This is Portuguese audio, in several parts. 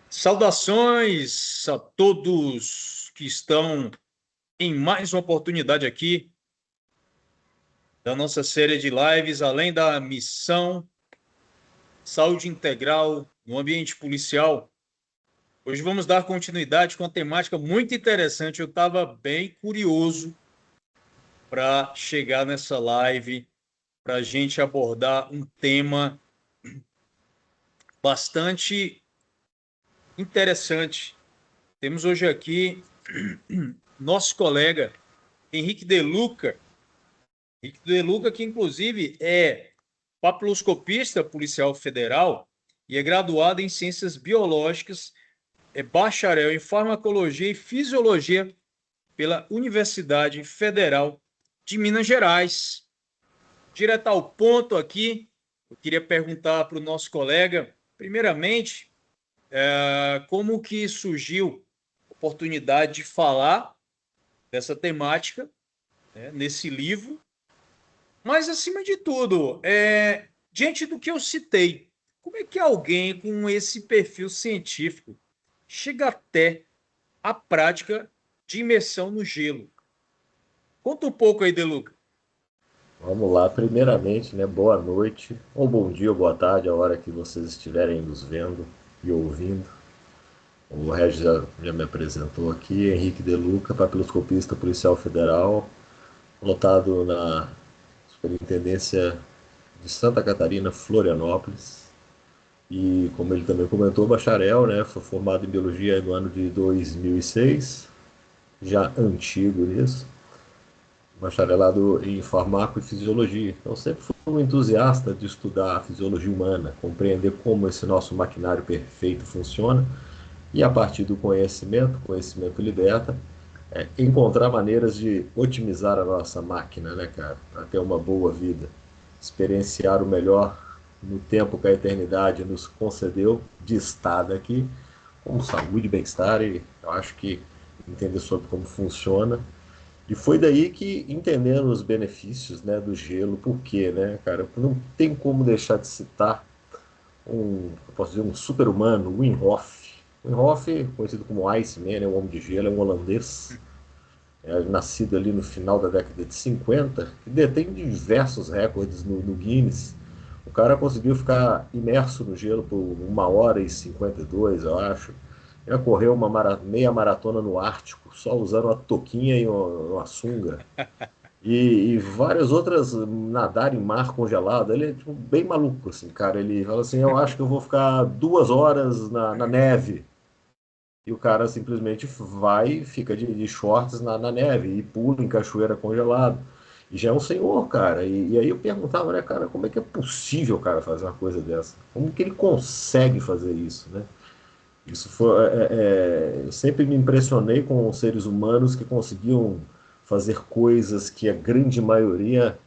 Saudações a todos que estão em mais uma oportunidade aqui da nossa série de lives, além da missão Saúde Integral no Ambiente Policial. Hoje vamos dar continuidade com uma temática muito interessante. Eu estava bem curioso para chegar nessa live, para a gente abordar um tema bastante interessante. Temos hoje aqui nosso colega Henrique De Luca. Henrique De Luca, que inclusive é papiloscopista policial federal e é graduado em ciências biológicas, é bacharel em farmacologia e fisiologia pela Universidade Federal de Minas Gerais. Direto ao ponto aqui, eu queria perguntar para o nosso colega, primeiramente, como que surgiu a oportunidade de falar dessa temática, né, nesse livro. Mas, acima de tudo, diante do que eu citei, como é que alguém com esse perfil científico chega até a prática de imersão no gelo? Conta um pouco aí, De Luca. Vamos lá, primeiramente, né? Boa noite, ou bom dia, ou boa tarde, a hora que vocês estiverem nos vendo e ouvindo. O Regis já me apresentou aqui, Henrique De Luca, papiloscopista policial federal, lotado na Superintendência de Santa Catarina, Florianópolis. E como ele também comentou, bacharel, né? Foi formado em biologia no ano de 2006, já antigo nisso. Bacharelado em farmaco e fisiologia. Então sempre fui um entusiasta de estudar a fisiologia humana, compreender como esse nosso maquinário perfeito funciona e a partir do conhecimento liberta, encontrar maneiras de otimizar a nossa máquina, né, cara, para ter uma boa vida, experienciar o melhor no tempo que a eternidade nos concedeu de estar aqui, com saúde e bem-estar, e eu acho que entender sobre como funciona e foi daí que, entendendo os benefícios, né, do gelo, por quê, né, cara? Não tem como deixar de citar eu posso dizer, um super-humano, Wim Hof. Wim Hof, conhecido como Iceman, é um homem de gelo, é um holandês, nascido ali no final da década de 50, que detém diversos recordes no Guinness. O cara conseguiu ficar imerso no gelo por 1 hora e 52, eu acho. Ele correu uma meia maratona no Ártico, só usando uma touquinha e uma sunga. E várias outras nadar em mar congelado. Ele é tipo, bem maluco, assim, cara. Ele fala assim: eu acho que eu vou ficar 2 horas na neve. E o cara simplesmente vai, fica de shorts na neve e pula em cachoeira congelado. E já é um senhor, cara. E aí eu perguntava, né, cara, como é que é possível o cara fazer uma coisa dessa? Como que ele consegue fazer isso, né? Isso foi, eu sempre me impressionei com os seres humanos que conseguiam fazer coisas que a grande maioria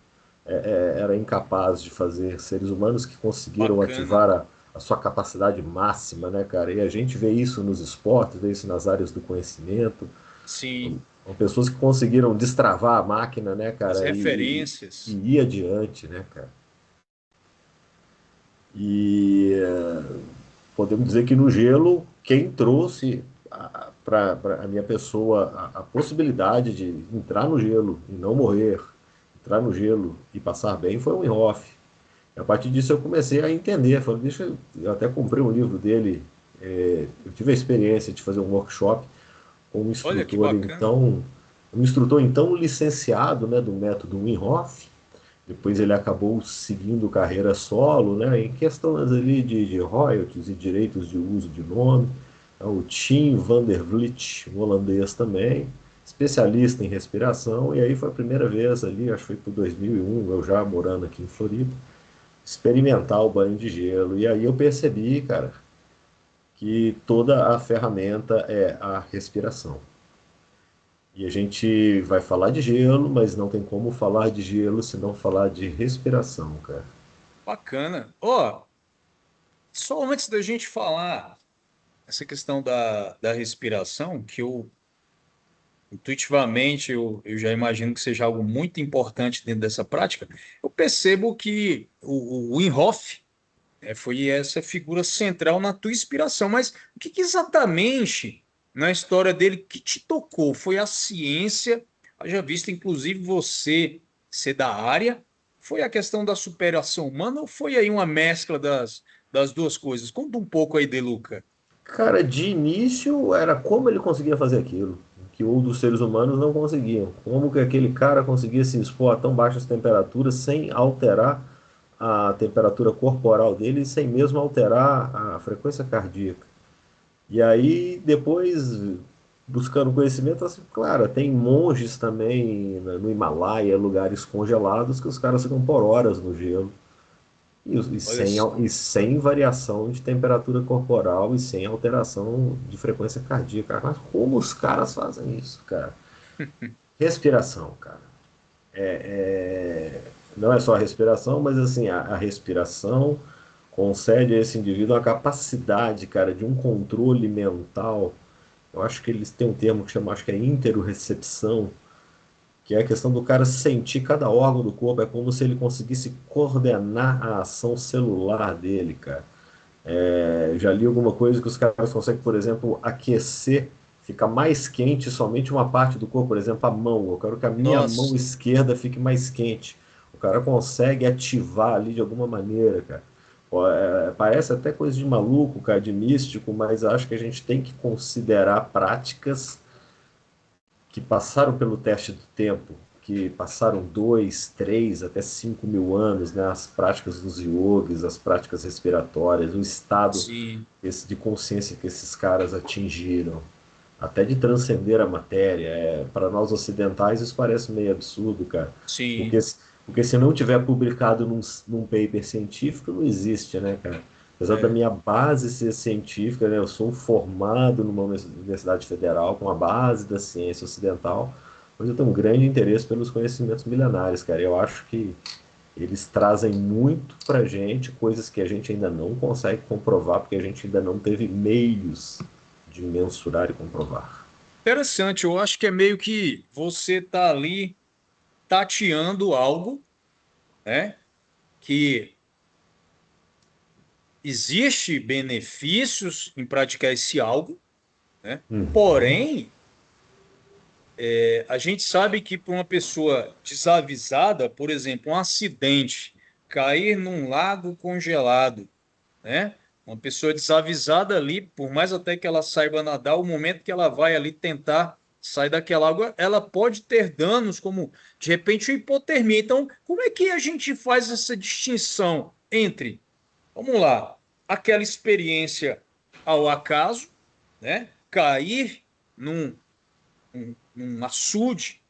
era incapaz de fazer. Seres humanos que conseguiram Bacana. ativar a sua capacidade máxima, né, cara? E a gente vê isso nos esportes, vê isso nas áreas do conhecimento. Sim, São pessoas que conseguiram destravar a máquina, né, as cara, referências. e ir adiante, né, cara? E podemos dizer que no gelo, quem trouxe para a minha pessoa a possibilidade de entrar no gelo e não morrer, entrar no gelo e passar bem foi o Wim Hof. E a partir disso eu comecei a entender. Falei, eu até comprei um livro dele. Eu tive a experiência de fazer um workshop com Olha que bacana. um instrutor então licenciado, né, do método Wim Hof. Depois ele acabou seguindo carreira solo, né, em questões ali de royalties e direitos de uso de nome. É o Tim van der Vliet, um holandês também, especialista em respiração. E aí foi a primeira vez ali, acho que foi por 2001, eu já morando aqui em Floripa, experimentar o banho de gelo. E aí eu percebi, cara, que toda a ferramenta é a respiração. E a gente vai falar de gelo, mas não tem como falar de gelo se não falar de respiração, cara. Bacana. Ó, só antes da gente falar essa questão da respiração, que eu intuitivamente, eu já imagino que seja algo muito importante dentro dessa prática. Eu percebo que o Wim Hof foi essa figura central na tua inspiração, mas o que exatamente na história dele que te tocou? Foi a ciência, haja visto inclusive você ser da área, foi a questão da superação humana ou foi aí uma mescla das duas coisas? Conta um pouco aí, De Luca. Cara, de início era como ele conseguia fazer aquilo, que outros seres humanos não conseguiam. Como que aquele cara conseguia se expor a tão baixas temperaturas sem alterar a temperatura corporal dele e sem mesmo alterar a frequência cardíaca. E aí, depois, buscando conhecimento, assim, claro, tem monges também no Himalaia, lugares congelados, que os caras ficam por horas no gelo. Olha só. E sem variação de temperatura corporal e sem alteração de frequência cardíaca. Mas como os caras fazem isso, cara? Respiração, cara. Não é só a respiração, mas assim, a respiração concede a esse indivíduo a capacidade, cara, de um controle mental. Eu acho que eles têm um termo que chama, acho que é interorecepção, que é a questão do cara sentir cada órgão do corpo, é como se ele conseguisse coordenar a ação celular dele, cara. Já li alguma coisa que os caras conseguem, por exemplo, aquecer, fica mais quente somente uma parte do corpo, por exemplo, a mão. Eu quero que a minha mão Nossa. esquerda fique mais quente. O cara consegue ativar ali de alguma maneira, cara. Ó, parece até coisa de maluco, cara, de místico, mas acho que a gente tem que considerar práticas que passaram pelo teste do tempo, que passaram 2, 3, até 5 mil anos, né? As práticas dos yogis, as práticas respiratórias, o estado Sim, esse de consciência que esses caras atingiram, até de transcender a matéria. Para nós ocidentais isso parece meio absurdo, cara, sim. porque, porque se não tiver publicado num paper científico, não existe, né, cara? Apesar da É. minha base ser científica, né, eu sou formado numa universidade federal com a base da ciência ocidental, mas eu tenho um grande interesse pelos conhecimentos milenares, cara. Eu acho que eles trazem muito pra gente coisas que a gente ainda não consegue comprovar, porque a gente ainda não teve meios de mensurar e comprovar. Interessante, eu acho que é meio que você tá ali tateando algo, né? Que existe benefícios em praticar esse algo, né? Uhum. Porém, a gente sabe que para uma pessoa desavisada, por exemplo, um acidente, cair num lago congelado, né? Uma pessoa desavisada ali, por mais até que ela saiba nadar, o momento que ela vai ali tentar sair daquela água, ela pode ter danos, como de repente uma hipotermia. Então, como é que a gente faz essa distinção entre, vamos lá, aquela experiência ao acaso, né? Cair num açude,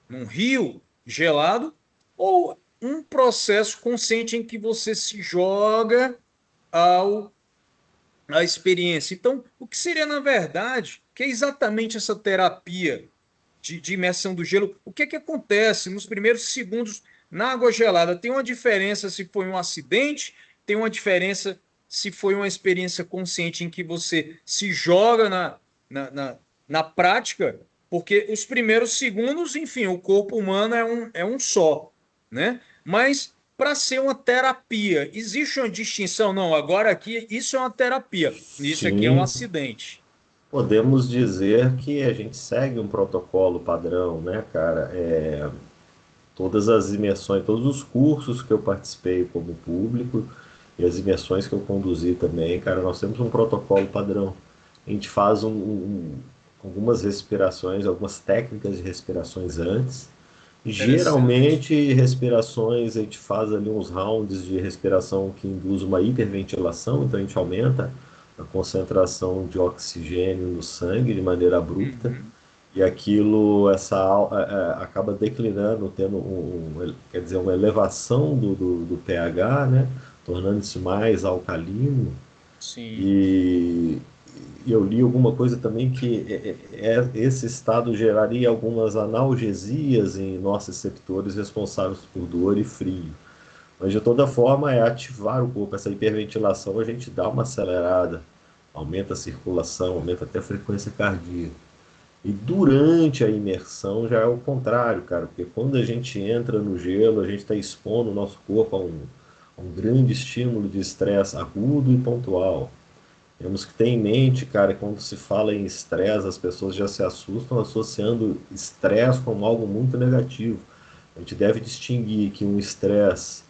num rio gelado, ou um processo consciente em que você se joga ao a experiência. Então, o que seria, na verdade, que é exatamente essa terapia de imersão do gelo? O que é que acontece nos primeiros segundos na água gelada? Tem uma diferença se foi um acidente, tem uma diferença se foi uma experiência consciente em que você se joga na, na, na prática, porque os primeiros segundos, enfim, o corpo humano é um só, né? Mas para ser uma terapia, existe uma distinção? Não, agora aqui isso é uma terapia, isso aqui é um Sim, acidente. podemos dizer que a gente segue um protocolo padrão, né, cara? Todas as imersões, todos os cursos que eu participei como público e as imersões que eu conduzi também, cara, nós temos um protocolo padrão. A gente faz algumas respirações, algumas técnicas de respirações antes. Interessante. Geralmente, respirações, a gente faz ali uns rounds de respiração que induz uma hiperventilação, então a gente aumenta a concentração de oxigênio no sangue de maneira abrupta, Uhum. e aquilo acaba declinando, tendo quer dizer, uma elevação do pH, né? Tornando-se mais alcalino. Sim, E, e eu li alguma coisa também que esse estado geraria algumas analgesias em nossos receptores responsáveis por dor e frio. Mas de toda forma é ativar o corpo. Essa hiperventilação a gente dá uma acelerada, aumenta a circulação, aumenta até a frequência cardíaca. E durante a imersão já é o contrário, cara, porque quando a gente entra no gelo, a gente está expondo o nosso corpo a um grande estímulo de estresse agudo e pontual. Temos que ter em mente, cara, que quando se fala em estresse, as pessoas já se assustam associando estresse como algo muito negativo. A gente deve distinguir que um estresse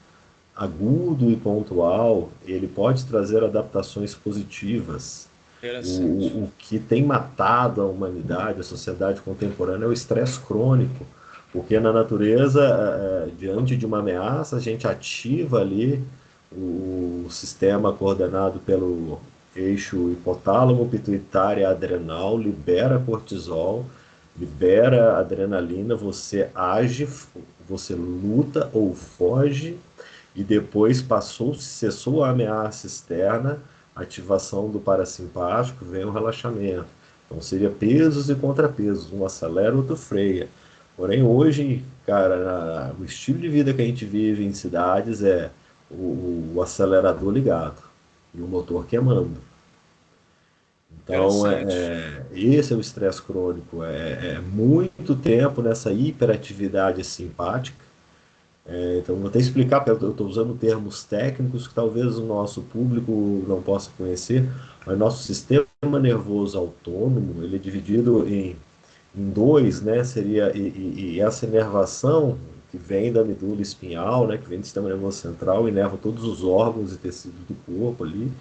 agudo e pontual, ele pode trazer adaptações positivas. Interessante. O que tem matado a humanidade, a sociedade contemporânea, é o estresse crônico. Porque na natureza, diante de uma ameaça, a gente ativa ali o sistema coordenado pelo eixo hipotálamo, pituitária, adrenal, libera cortisol, libera adrenalina, você age, você luta ou foge e depois cessou a ameaça externa, ativação do parasimpático, vem o relaxamento. Então seria pesos e contrapesos, um acelera, outro freia. Porém, hoje, cara, o estilo de vida que a gente vive em cidades é o acelerador ligado e o motor queimando. Então, Interessante. esse é o estresse crônico. É muito tempo nessa hiperatividade simpática. Então, vou até explicar, porque eu estou usando termos técnicos que talvez o nosso público não possa conhecer, mas nosso sistema nervoso autônomo, ele é dividido em dois, né? Seria, e essa inervação que vem da medula espinhal, né? Que vem do sistema nervoso central, inerva todos os órgãos e tecidos do corpo ali,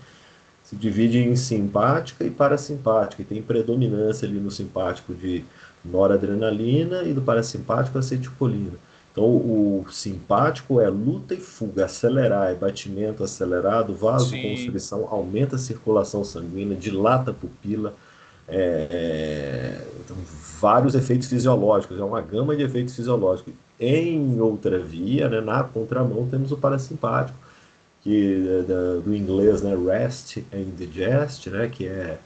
se divide em simpática e parasimpática, e tem predominância ali no simpático de noradrenalina e do parasimpático acetilcolina. Então, o simpático é luta e fuga, acelerar, é batimento acelerado, Sim, vasoconstrição, aumenta a circulação sanguínea, dilata a pupila, então, vários efeitos fisiológicos, é uma gama de efeitos fisiológicos. Em outra via, né, na contramão, temos o parasimpático, do inglês, né, rest and digest, né, que é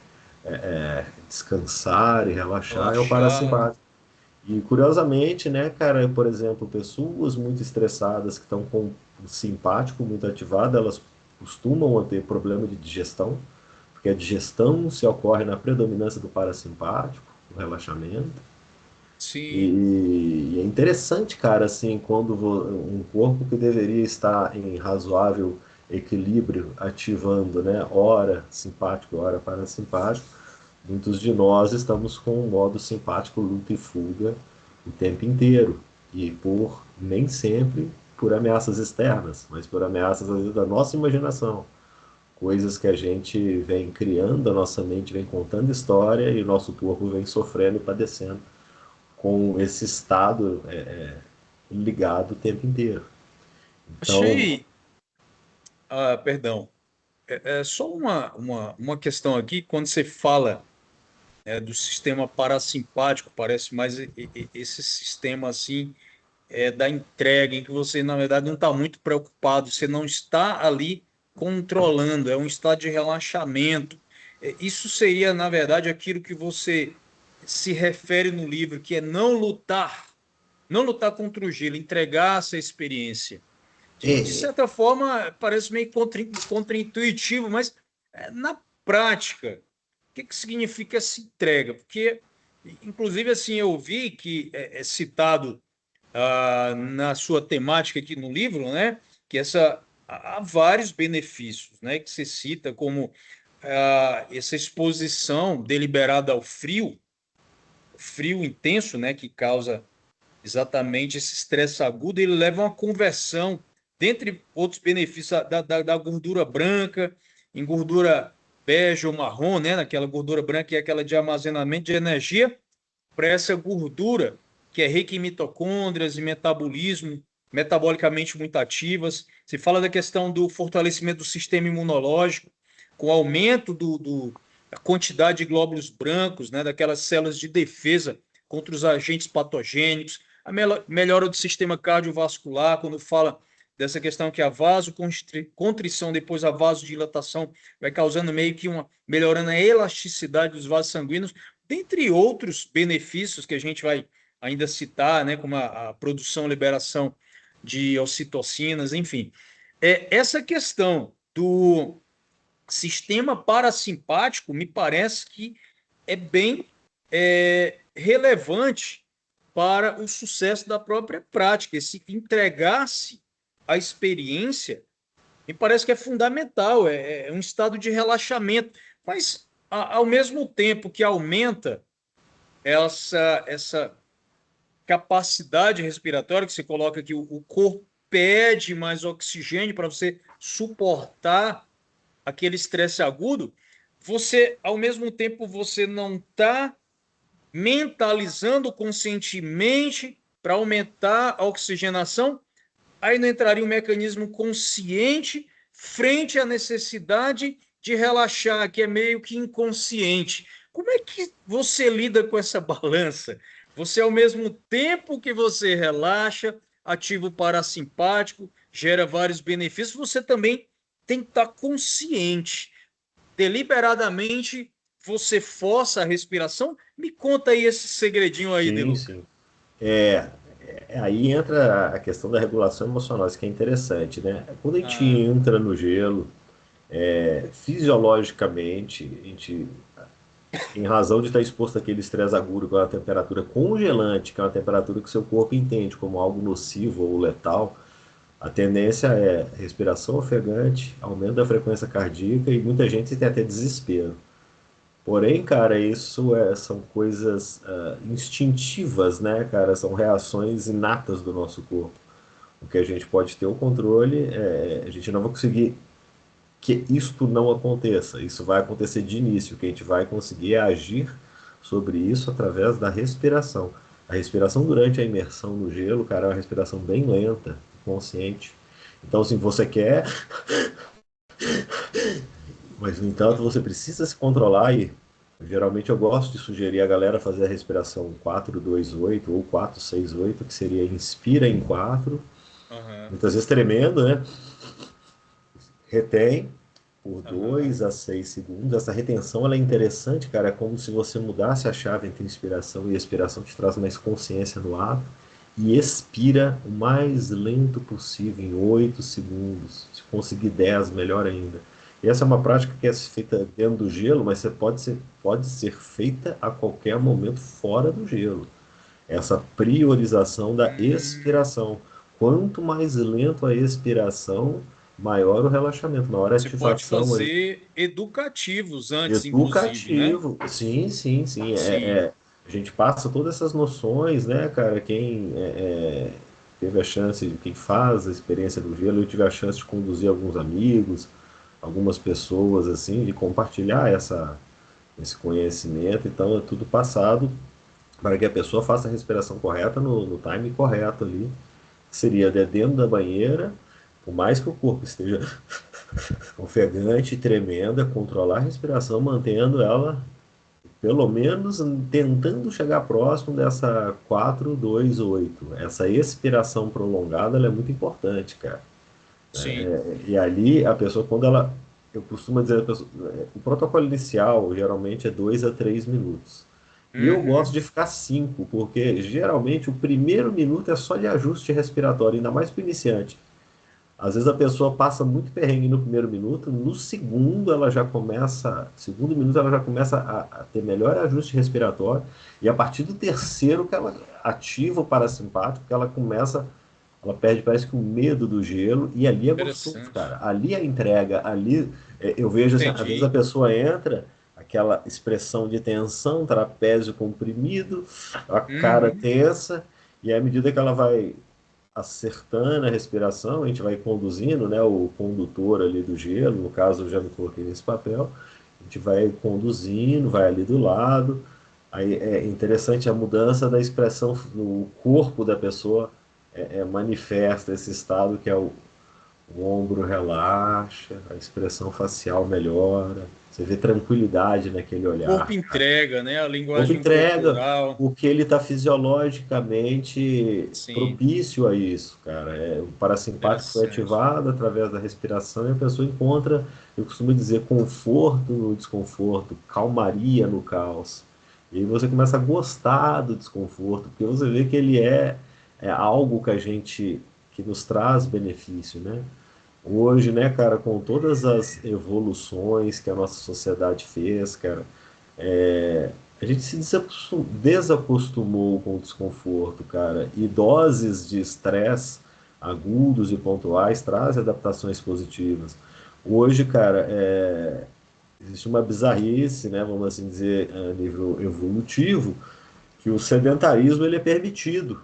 descansar e relaxar, é o relaxar. parasimpático. E curiosamente, né, cara, por exemplo, pessoas muito estressadas que estão com o simpático muito ativado, elas costumam ter problema de digestão, porque a digestão se ocorre na predominância do parasimpático, o relaxamento. Sim, E é interessante, cara, assim, quando um corpo que deveria estar em razoável equilíbrio, ativando, né, hora simpático, hora parasimpático, muitos de nós estamos com o modo simpático, luta e fuga o tempo inteiro. E por, nem sempre, por ameaças externas, mas por ameaças, às vezes, da nossa imaginação. Coisas que a gente vem criando, a nossa mente vem contando história e o nosso corpo vem sofrendo e padecendo com esse estado ligado o tempo inteiro. Então, achei. Perdão. É só uma questão aqui, quando você fala do sistema parasimpático, parece mais esse sistema assim da entrega, em que você, na verdade, não está muito preocupado, você não está ali controlando, é um estado de relaxamento. Isso seria, na verdade, aquilo que você se refere no livro, que é não lutar contra o gelo, entregar essa experiência. De é, certa forma, parece meio contra-intuitivo, mas na prática, o que significa essa entrega? Porque, inclusive, assim, eu vi que é citado na sua temática aqui no livro, né? Que há vários benefícios, né? Que se cita como essa exposição deliberada ao frio, frio intenso, né? Que causa exatamente esse estresse agudo, ele leva a uma conversão, dentre outros benefícios, da gordura branca em gordura bege ou marrom, né? Naquela gordura branca que é aquela de armazenamento de energia, para essa gordura que é rica em mitocôndrias e metabolismo, metabolicamente muito ativas. Se fala da questão do fortalecimento do sistema imunológico, com o aumento da quantidade de glóbulos brancos, né, daquelas células de defesa contra os agentes patogênicos, a melhora do sistema cardiovascular, quando fala dessa questão que a vasoconstrição, depois a vasodilatação, vai causando meio que melhorando a elasticidade dos vasos sanguíneos, dentre outros benefícios que a gente vai ainda citar, né, como a produção e liberação de ocitocinas, enfim. Essa questão do sistema parasimpático me parece que é bem relevante para o sucesso da própria prática. Se entregar-se à experiência, me parece que é fundamental, é um estado de relaxamento, mas ao mesmo tempo que aumenta essa capacidade respiratória, que você coloca aqui, o corpo pede mais oxigênio para você suportar aquele estresse agudo, você, ao mesmo tempo, você não está mentalizando conscientemente para aumentar a oxigenação, aí não entraria um mecanismo consciente frente à necessidade de relaxar, que é meio que inconsciente. Como é que você lida com essa balança? Você, ao mesmo tempo que você relaxa, ativa o parasimpático, gera vários benefícios, você também tem que estar consciente. Deliberadamente, você força a respiração? Me conta aí esse segredinho aí, Sim, Deluca. sim. É, aí entra a questão da regulação emocional, isso que é interessante, né? Quando a gente Ah, entra no gelo, fisiologicamente, a gente, em razão de estar exposto àquele estresse agudo com a temperatura congelante, que é uma temperatura que o seu corpo entende como algo nocivo ou letal, a tendência é respiração ofegante, aumento da frequência cardíaca e muita gente tem até desespero. Porém, cara, são coisas instintivas, né, cara? São reações inatas do nosso corpo. O que a gente pode ter o controle, a gente não vai conseguir que isto não aconteça. Isso vai acontecer de início. O que a gente vai conseguir é agir sobre isso através da respiração. A respiração durante a imersão no gelo, cara, é uma respiração bem lenta, consciente. Então, se você quer, mas no entanto você precisa se controlar e geralmente eu gosto de sugerir a galera fazer a respiração 4-2-8 ou 4-6-8, que seria inspira em 4, aham, muitas vezes tremendo, né? Retém por aham. 2 a 6 segundos. Essa retenção ela é interessante, cara. É como se você mudasse a chave entre inspiração e expiração, te traz mais consciência no ato. E expira o mais lento possível, em 8 segundos. Se conseguir 10, melhor ainda. E essa é uma prática que é feita dentro do gelo, mas você pode ser feita a qualquer momento fora do gelo. Essa priorização da Hum, expiração. Quanto mais lento a expiração, maior o relaxamento. Na hora da você pode ativação ali, fazer educativos antes, inclusive, né? educativo. Sim, sim, sim. Sim. A gente passa todas essas noções, né, cara? Quem teve a chance, quem faz a experiência do gelo, eu tive a chance de conduzir alguns amigos, algumas pessoas, assim, de compartilhar esse conhecimento. Então, é tudo passado para que a pessoa faça a respiração correta no time correto ali. Seria dentro da banheira, por mais que o corpo esteja ofegante, tremenda, controlar a respiração, mantendo ela, pelo menos tentando chegar próximo dessa 4-2-8. Essa expiração prolongada ela é muito importante, cara. Sim. E ali a pessoa, quando ela. Eu costumo dizer, a pessoa, o protocolo inicial geralmente é 2 a 3 minutos. E eu gosto Uhum. de ficar 5, porque geralmente o primeiro minuto é só de ajuste respiratório, ainda mais para o iniciante. Às vezes a pessoa passa muito perrengue no primeiro minuto, no segundo minuto ela já começa a ter melhor ajuste respiratório, e a partir do terceiro que ela ativa o parasimpático, que ela perde, parece que o medo do gelo, e ali é gostoso, Interessante. cara. Ali é a entrega, ali eu vejo assim, às vezes a Entendi. pessoa entra, aquela expressão de tensão, trapézio comprimido, a cara Uhum. tensa, e à medida que ela vai acertando a respiração, a gente vai conduzindo, né, o condutor ali do gelo, no caso eu já me coloquei nesse papel, a gente vai conduzindo, vai ali do lado, aí é interessante a mudança da expressão no corpo da pessoa, manifesta esse estado que é o ombro relaxa, a expressão facial melhora, você vê tranquilidade naquele O corpo olhar. entrega, né? A O corpo linguagem entrega corporal. o que ele está fisiologicamente Sim. propício a isso, cara. O parasimpático foi Interessante. ativado através da respiração e a pessoa encontra, eu costumo dizer, conforto no desconforto, calmaria no caos. E aí você começa a gostar do desconforto, porque você vê que ele é algo que nos traz benefício, né? Hoje, né, cara, com todas as evoluções que a nossa sociedade fez, cara, a gente se desacostumou com o desconforto, cara, e doses de estresse agudos e pontuais trazem adaptações positivas. Hoje, cara, existe uma bizarrice, né, vamos assim dizer, a nível evolutivo, que o sedentarismo ele é permitido.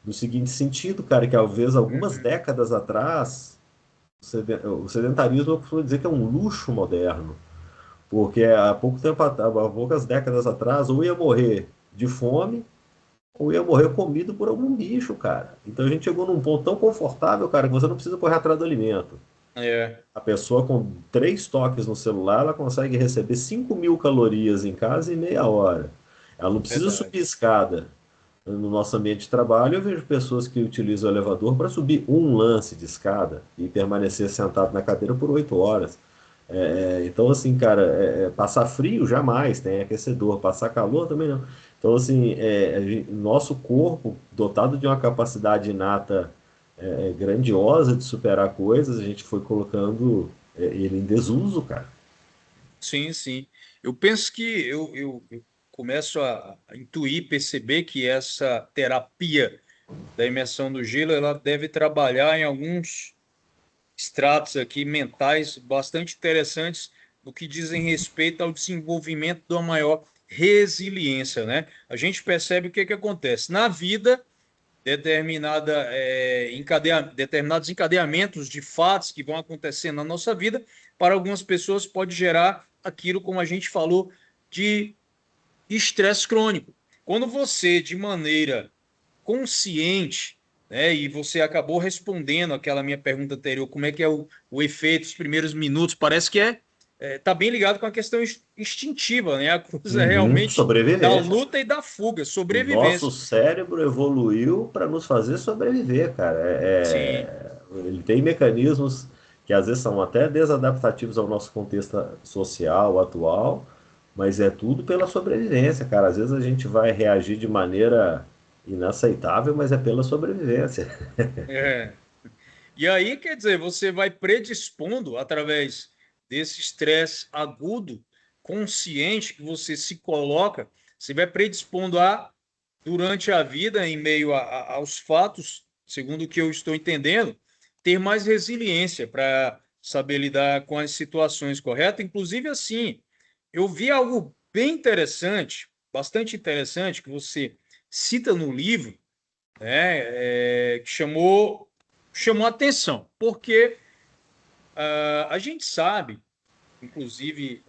No seguinte sentido, cara, que talvez algumas Uhum. décadas atrás, o sedentarismo eu costumo dizer que é um luxo moderno. Porque há pouco tempo, há poucas décadas atrás, ou ia morrer de fome, ou ia morrer comido por algum bicho, cara. Então a gente chegou num ponto tão confortável, cara, que você não precisa correr atrás do alimento. É, A pessoa com 3 toques no celular, ela consegue receber 5.000 calorias em casa em meia hora. Ela não precisa subir verdade. escada. No nosso ambiente de trabalho, eu vejo pessoas que utilizam o elevador para subir um lance de escada e permanecer sentado na cadeira por 8 horas. Então, assim, cara, passar frio jamais, tem aquecedor, passar calor também não. Então, assim, nosso corpo, dotado de uma capacidade inata grandiosa de superar coisas, a gente foi colocando ele em desuso, cara. Sim, sim. Eu penso que eu começo a intuir, perceber que essa terapia da imersão do gelo, ela deve trabalhar em alguns estratos aqui mentais bastante interessantes no que dizem respeito ao desenvolvimento de uma maior resiliência, né? A gente percebe o que que acontece na vida, determinados encadeamentos de fatos que vão acontecendo na nossa vida, para algumas pessoas pode gerar aquilo, como a gente falou, de estresse crônico. Quando você, de maneira consciente, né, e você acabou respondendo aquela minha pergunta anterior, como é que é o efeito, os primeiros minutos, parece que tá bem ligado com a questão instintiva, né? A coisa é Uhum, realmente da sobrevivência. luta e da fuga, O nosso sobrevivência. cérebro evoluiu para nos fazer sobreviver, cara. Sim, Ele tem mecanismos que às vezes são até desadaptativos ao nosso contexto social atual, mas é tudo pela sobrevivência, cara. Às vezes a gente vai reagir de maneira inaceitável, mas é pela sobrevivência. é. E aí, quer dizer, você vai predispondo através desse estresse agudo, consciente que você se coloca, você vai predispondo durante a vida, em meio aos fatos, segundo o que eu estou entendendo, ter mais resiliência para saber lidar com as situações corretas. Inclusive, assim, eu vi algo bem interessante, bastante interessante, que você cita no livro, né, que chamou a atenção, porque a gente sabe, inclusive,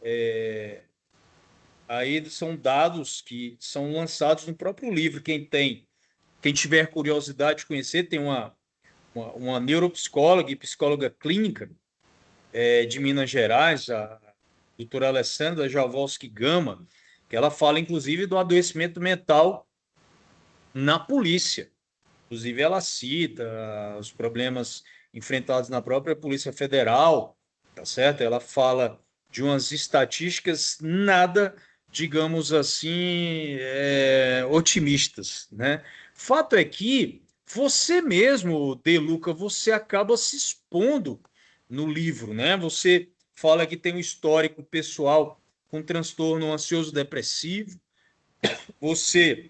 aí são dados que são lançados no próprio livro. Quem tiver curiosidade de conhecer, tem uma neuropsicóloga e psicóloga clínica de Minas Gerais, a doutora Alessandra Javolski Gama, que ela fala, inclusive, do adoecimento mental na polícia. Inclusive, ela cita os problemas enfrentados na própria Polícia Federal, tá certo? Ela fala de umas estatísticas nada, digamos assim, otimistas, né? Fato é que você mesmo, De Luca, você acaba se expondo no livro, né? Você fala que tem um histórico pessoal com transtorno ansioso depressivo, você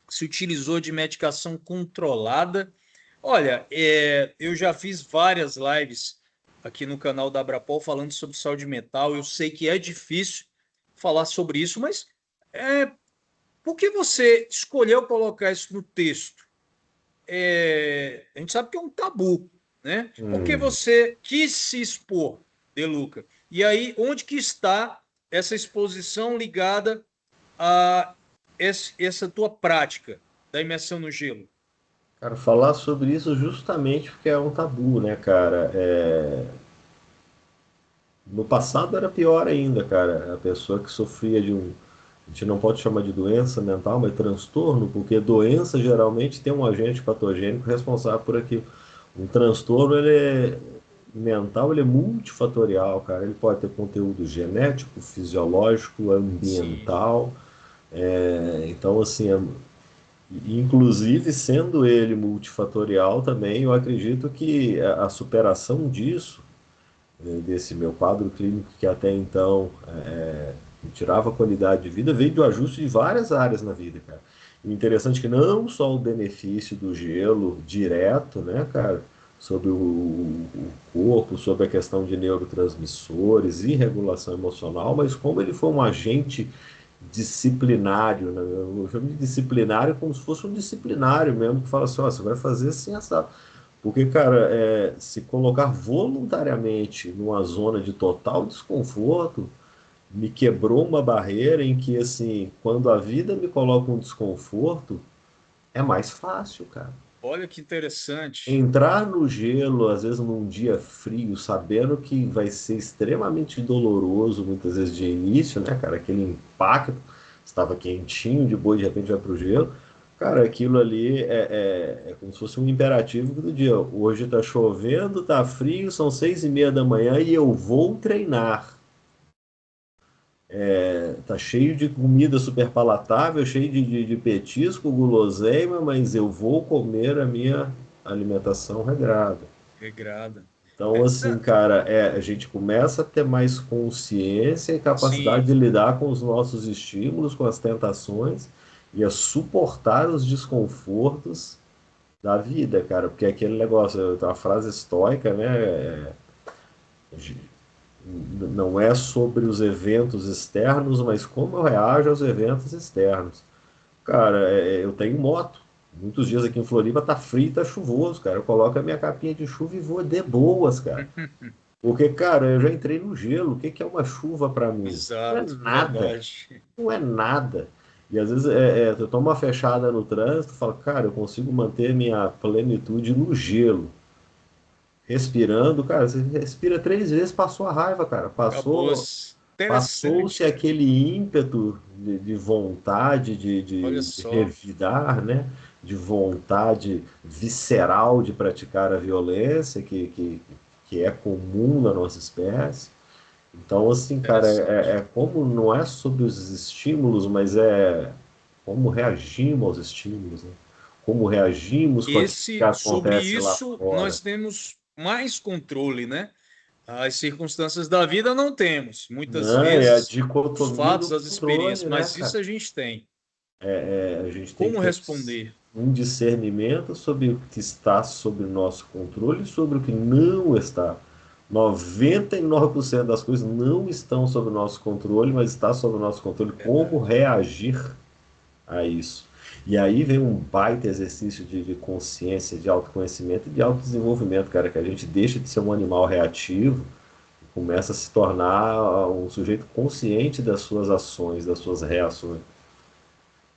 se utilizou de medicação controlada. Olha, eu já fiz várias lives aqui no canal da Abrapol falando sobre saúde mental. Eu sei que é difícil falar sobre isso, mas é, por que você escolheu colocar isso no texto? A gente sabe que é um tabu, né? Por que Hum. você quis se expor, De Luca? E aí, onde que está essa exposição ligada a essa tua prática da imersão no gelo? Cara, falar sobre isso justamente porque é um tabu, né, cara? No passado era pior ainda, cara. A pessoa que sofria de um. A gente não pode chamar de doença mental, mas transtorno, porque doença geralmente tem um agente patogênico responsável por aquilo. Um transtorno, mental, ele é multifatorial, cara. Ele pode ter conteúdo genético, fisiológico, Sim, ambiental. Então, assim, inclusive sendo ele multifatorial também, eu acredito que a superação disso desse meu quadro clínico que até então tirava a qualidade de vida, veio do ajuste de várias áreas na vida, cara. E interessante que não só o benefício do gelo direto, né, cara, sobre o corpo, sobre a questão de neurotransmissores e regulação emocional, mas como ele foi um agente disciplinário, né? Eu chamo de disciplinário como se fosse um disciplinário mesmo, que fala assim, ó, você vai fazer assim, essa. Porque, cara, se colocar voluntariamente numa zona de total desconforto, me quebrou uma barreira em que, assim, quando a vida me coloca um desconforto, é mais fácil, cara. Olha que interessante. Entrar no gelo, às vezes num dia frio, sabendo que vai ser extremamente doloroso, muitas vezes de início, né, cara? Aquele impacto, estava quentinho, de boa, de repente vai pro gelo. Cara, aquilo ali é como se fosse um imperativo do dia. Hoje tá chovendo, tá frio, são 6:30 da manhã e eu vou treinar. Tá cheio de comida super palatável, cheio de petisco, guloseima, mas eu vou comer a minha alimentação regrada. Regrada. Então, É, assim, cara, a gente começa a ter mais consciência e capacidade sim, de lidar com os nossos estímulos, com as tentações e a suportar os desconfortos da vida, cara. Porque aquele negócio, a frase estoica, né? Não é sobre os eventos externos, mas como eu reajo aos eventos externos. Cara, eu tenho moto. Muitos dias aqui em Floripa tá frio, e tá chuvoso, cara. Eu coloco a minha capinha de chuva e vou de boas, cara. Porque, cara, eu já entrei no gelo. O que que é uma chuva para mim? Não é exato, nada. verdade. Não é nada. E às vezes tu toma uma fechada no trânsito e fala, cara, eu consigo manter minha plenitude no gelo. Respirando, cara, você respira 3 vezes, passou a raiva, cara. Acabou. Passou-se Interessante. aquele ímpeto de vontade Olha de só. revidar, né? De vontade visceral de praticar a violência que é comum na nossa espécie. Então, assim, cara, Interessante. é como não é sobre os estímulos, mas é como reagimos aos estímulos, né? Como reagimos com aquilo que Sobre acontece lá isso, fora. nós temos mais controle, né? As circunstâncias da vida não temos. Muitas Não, é a vezes, os dicotomia do fatos, as experiências, controle, né, mas isso cara? a gente tem. A gente tem que Como ter responder? um discernimento sobre o que está sob nosso controle e sobre o que não está. 99% das coisas não estão sob nosso controle, mas está sob nosso controle como Verdade. reagir a isso. E aí vem um baita exercício de consciência, de autoconhecimento e de autodesenvolvimento, cara, que a gente deixa de ser um animal reativo e começa a se tornar um sujeito consciente das suas ações, das suas reações.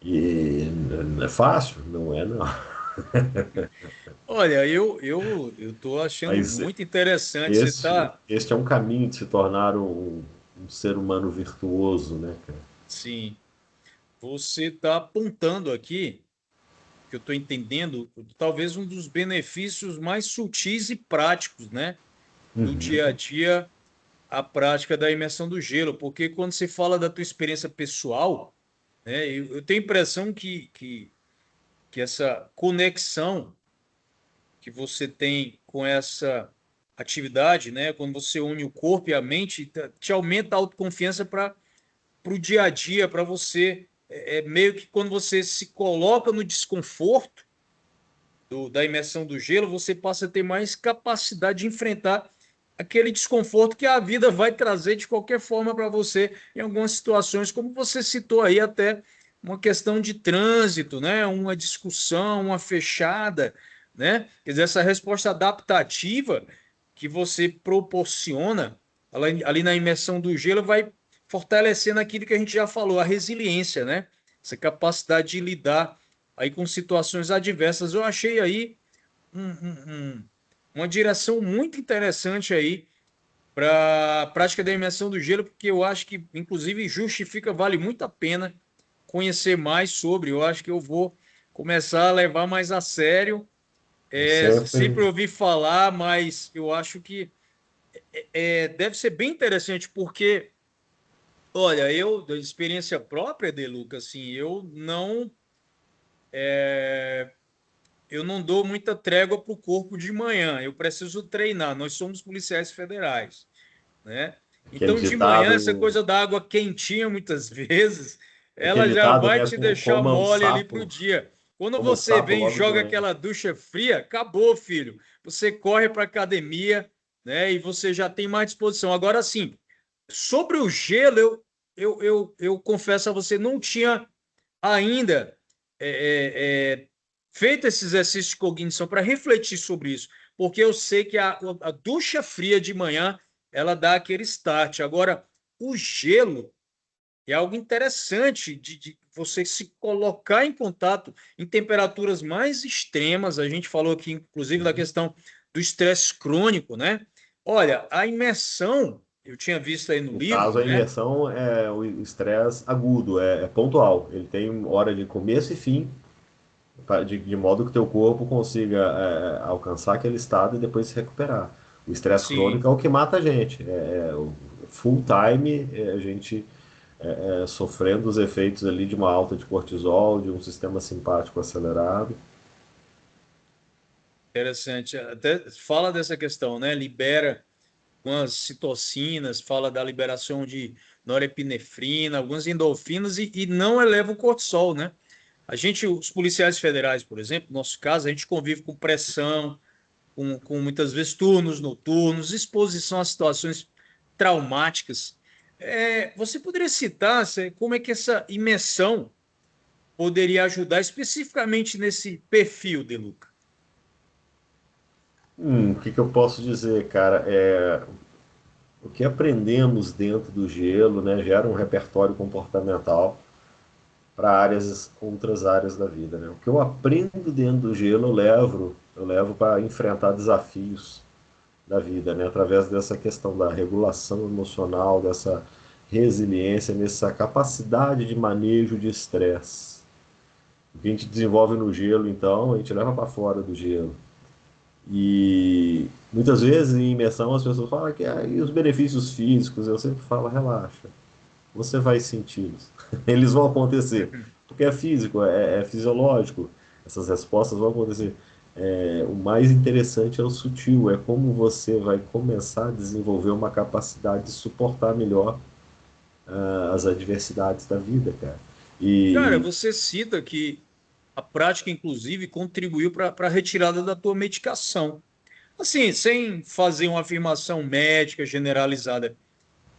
E não é fácil? Não é, não. Olha, eu tô achando Mas muito interessante. Você tá, este é um caminho de se tornar um ser humano virtuoso, né, cara? sim, você tá apontando aqui, que eu estou entendendo, talvez um dos benefícios mais sutis e práticos, né, do dia a Uhum. dia, a prática da imersão do gelo, porque quando você fala da tua experiência pessoal, né, eu tenho a impressão que essa conexão que você tem com essa atividade, né, quando você une o corpo e a mente, te aumenta a autoconfiança para o dia a dia, para você, meio que quando você se coloca no desconforto da imersão do gelo, você passa a ter mais capacidade de enfrentar aquele desconforto que a vida vai trazer de qualquer forma para você em algumas situações, como você citou aí até uma questão de trânsito, né? Uma discussão, uma fechada, né? Quer dizer, essa resposta adaptativa que você proporciona ali na imersão do gelo vai fortalecendo aquilo que a gente já falou, a resiliência, né? Essa capacidade de lidar aí com situações adversas. Eu achei aí uma direção muito interessante aí para a prática da imersão do gelo, porque eu acho que, inclusive, justifica, vale muito a pena conhecer mais sobre. Eu acho que eu vou começar a levar mais a sério. Sempre Sempre. ouvi falar, mas eu acho que deve ser bem interessante, porque, olha, eu, da experiência própria, De Luca, assim, eu não dou muita trégua para o corpo de manhã. Eu preciso treinar. Nós somos policiais federais, né? Aquele Então, de manhã, essa ditado, coisa da água quentinha, muitas vezes, ela aquele já ditado, vai né? te deixar mole ali para o dia. Quando Coma um você sapo vem e logo de joga manhã. aquela ducha fria, acabou, filho. Você corre para academia, né? E você já tem mais disposição. Agora, sim, sobre o gelo, eu confesso a você, não tinha ainda feito esse exercício de cognição para refletir sobre isso, porque eu sei que a ducha fria de manhã ela dá aquele start. Agora, o gelo é algo interessante de você se colocar em contato em temperaturas mais extremas. A gente falou aqui, inclusive, da questão do estresse crônico, né? Olha, a imersão, eu tinha visto aí no No caso, livro, a né? imersão é o estresse agudo, é pontual. Ele tem hora de começo e fim, de modo que o teu corpo consiga alcançar aquele estado e depois se recuperar. O estresse Sim. crônico é o que mata a gente. O full time, a gente sofrendo os efeitos ali de uma alta de cortisol, de um sistema simpático acelerado. Interessante. Até fala dessa questão, né? Libera algumas citocinas, fala da liberação de norepinefrina, algumas endorfinas e não eleva o cortisol, né? A gente, os policiais federais, por exemplo, no nosso caso, a gente convive com pressão, com muitas vezes turnos noturnos, exposição a situações traumáticas. Você poderia citar como é que essa imersão poderia ajudar especificamente nesse perfil, De Luca? O que eu posso dizer, cara? O que aprendemos dentro do gelo, né, gera um repertório comportamental para outras áreas da vida, né? O que eu aprendo dentro do gelo, eu levo para enfrentar desafios da vida, né? Através dessa questão da regulação emocional, dessa resiliência, nessa capacidade de manejo de estresse. O que a gente desenvolve no gelo, então, a gente leva para fora do gelo. E muitas vezes em imersão as pessoas falam que e os benefícios físicos, eu sempre falo, relaxa, você vai senti-los. Eles vão acontecer, porque é físico, é fisiológico, essas respostas vão acontecer. O mais interessante é o sutil, é como você vai começar a desenvolver uma capacidade de suportar melhor as adversidades da vida, cara. Cara, E, você cita que a prática, inclusive, contribuiu para a retirada da tua medicação. Assim, sem fazer uma afirmação médica generalizada,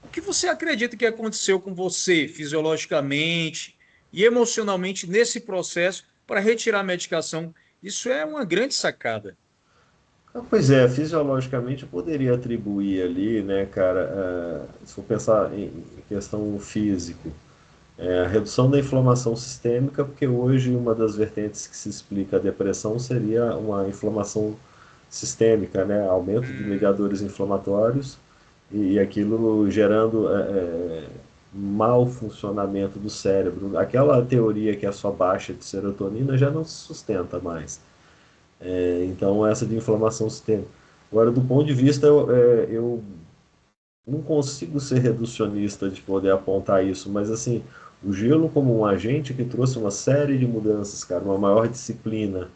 o que você acredita que aconteceu com você fisiologicamente e emocionalmente nesse processo para retirar a medicação? Isso é uma grande sacada. pois é, fisiologicamente eu poderia atribuir ali, né, cara, se for pensar em questão físico, a redução da inflamação sistêmica, porque hoje uma das vertentes que se explica a depressão seria uma inflamação sistêmica, né? Aumento de Hum, mediadores inflamatórios e aquilo gerando mau funcionamento do cérebro. Aquela teoria que é só baixa de serotonina já não se sustenta mais. Então, essa de inflamação sistêmica. Agora, do ponto de vista, eu não consigo ser reducionista de poder apontar isso, mas assim, o gelo como um agente que trouxe uma série de mudanças, cara, uma maior disciplina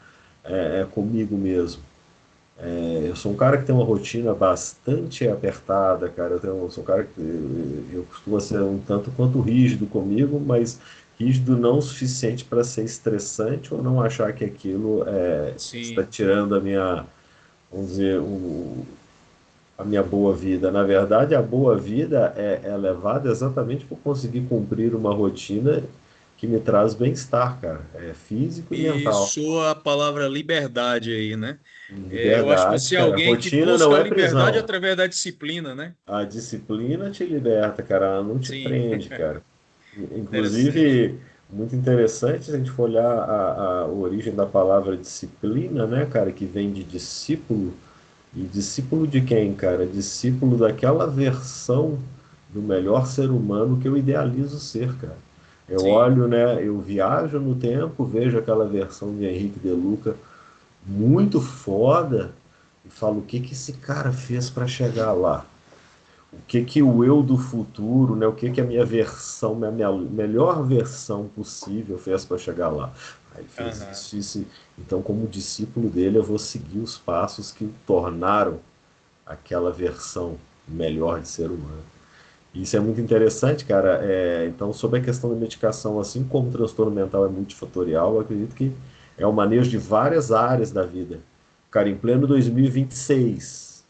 comigo mesmo. Eu sou um cara que tem uma rotina bastante apertada, cara. Sou um cara que eu costumo ser um tanto quanto rígido comigo, mas rígido não o suficiente para ser estressante ou não achar que aquilo está sim. tirando vamos dizer, a minha boa vida. Na verdade, a boa vida é levada exatamente por conseguir cumprir uma rotina que me traz bem-estar, cara. É físico e E mental. soa a palavra liberdade aí, né? Eu acho que Liberdade, você é cara. alguém que Rotina não busca a é liberdade prisão. através da disciplina, né? A disciplina te liberta, cara. Ela não te Sim, prende, cara. interessante. Inclusive, muito interessante se a gente for olhar a origem da palavra disciplina, né, cara, que vem de discípulo. E discípulo de quem, cara? Discípulo daquela versão do melhor ser humano que eu idealizo ser, cara. Eu Sim. olho, né? Eu viajo no tempo, vejo aquela versão de Henrique De Luca muito foda e falo, o que que esse cara fez para chegar lá? O que que o eu do futuro, né? O que que a minha versão, minha melhor versão possível fez para chegar lá? Aí ele fez Aham. isso. Então, como discípulo dele, eu vou seguir os passos que o tornaram aquela versão melhor de ser humano. Isso é muito interessante, cara. Então, sobre a questão da medicação, assim como o transtorno mental é multifatorial, eu acredito que é o manejo de várias áreas da vida. Cara, em pleno 2026,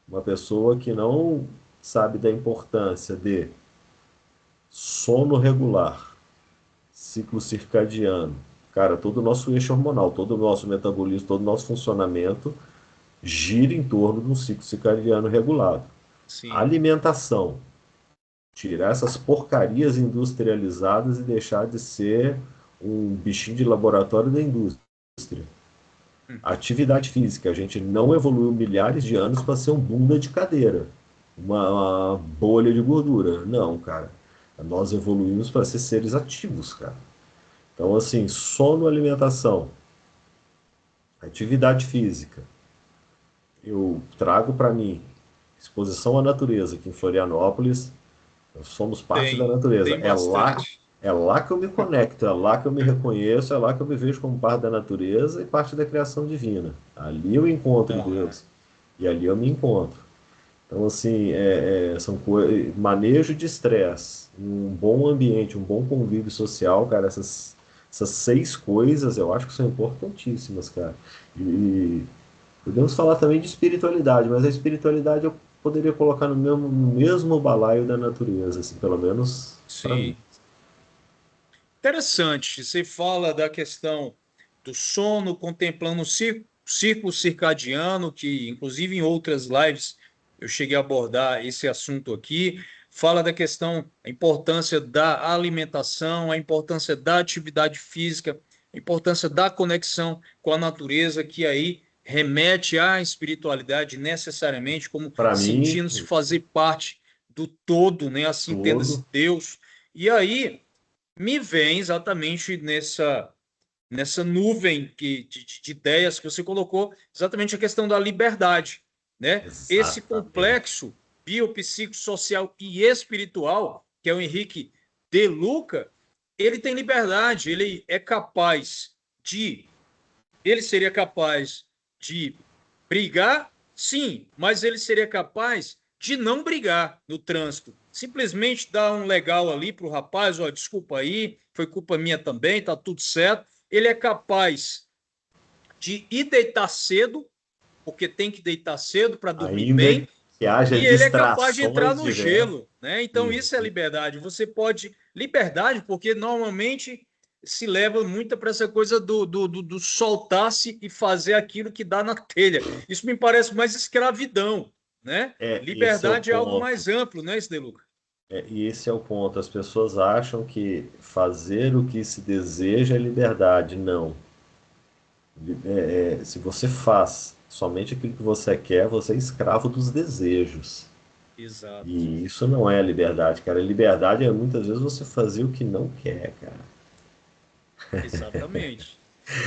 uma pessoa que não sabe da importância de sono regular, ciclo circadiano, cara, todo o nosso eixo hormonal, todo o nosso metabolismo, todo o nosso funcionamento gira em torno de um ciclo circadiano regulado. Sim. Alimentação, tirar essas porcarias industrializadas e deixar de ser um bichinho de laboratório da indústria. Atividade física, a gente não evoluiu milhares de anos para ser um bunda de cadeira, uma bolha de gordura. Não, cara. Nós evoluímos para ser seres ativos, cara. Então, assim, sono, alimentação, atividade física. Eu trago para mim exposição à natureza, que em Florianópolis nós somos parte da natureza. Tem bastante. É lá que eu me conecto, é lá que eu me reconheço, é lá que eu me vejo como parte da natureza e parte da criação divina. Ali eu encontro Aham. Deus e ali eu me encontro. Então, assim, manejo de estresse, um bom ambiente, um bom convívio social, cara, essas 6 coisas eu acho que são importantíssimas, cara. E podemos falar também de espiritualidade, mas a espiritualidade eu poderia colocar no mesmo balaio da natureza, assim, pelo menos para mim. Sim. Interessante. Você fala da questão do sono, contemplando o círculo circadiano, que inclusive em outras lives eu cheguei a abordar esse assunto aqui. Fala da questão, a importância da alimentação, a importância da atividade física, a importância da conexão com a natureza, que aí remete à espiritualidade necessariamente, como Para mim, sentindo-se fazer parte do todo, né? Assim entenda-se todo. Deus. E aí me vem exatamente nessa nuvem de ideias que você colocou, exatamente a questão da liberdade, né? Esse Exatamente. complexo biopsicossocial e espiritual, que é o Henrique De Luca, ele tem liberdade, ele seria capaz de brigar, sim, mas ele seria capaz de não brigar no trânsito. Simplesmente dar um legal ali para o rapaz, ó, desculpa aí, foi culpa minha também, tá tudo certo. Ele é capaz de ir deitar cedo, porque tem que deitar cedo para dormir Ainda bem, que haja e ele é capaz de entrar distrações no diversas. gelo, né? Então isso é Isso. liberdade. Você pode liberdade, porque normalmente se leva muito para essa coisa do soltar-se e fazer aquilo que dá na telha. Isso me parece mais escravidão, né? Esse é o Liberdade é algo ponto. mais amplo, né, Deluca? E esse é o ponto. As pessoas acham que fazer o que se deseja é liberdade. Não. Se você faz somente aquilo que você quer, você é escravo dos desejos. Exato, E isso não é liberdade, cara. Liberdade é muitas vezes você fazer o que não quer, cara. exatamente.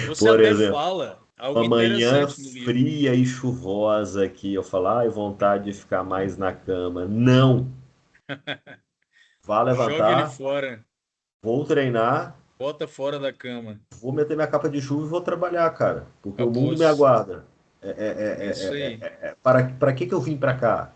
Você Por até exemplo, fala algo uma manhã interessante no livro. fria e chuvosa aqui, eu falo, ai, vontade de ficar mais na cama. Não! Vá Joga ele levantar, fora, vou treinar, bota fora da cama. vou meter minha capa de chuva e vou trabalhar, cara. Porque o mundo me Acabou-se. aguarda. É isso aí. Para que eu vim para cá?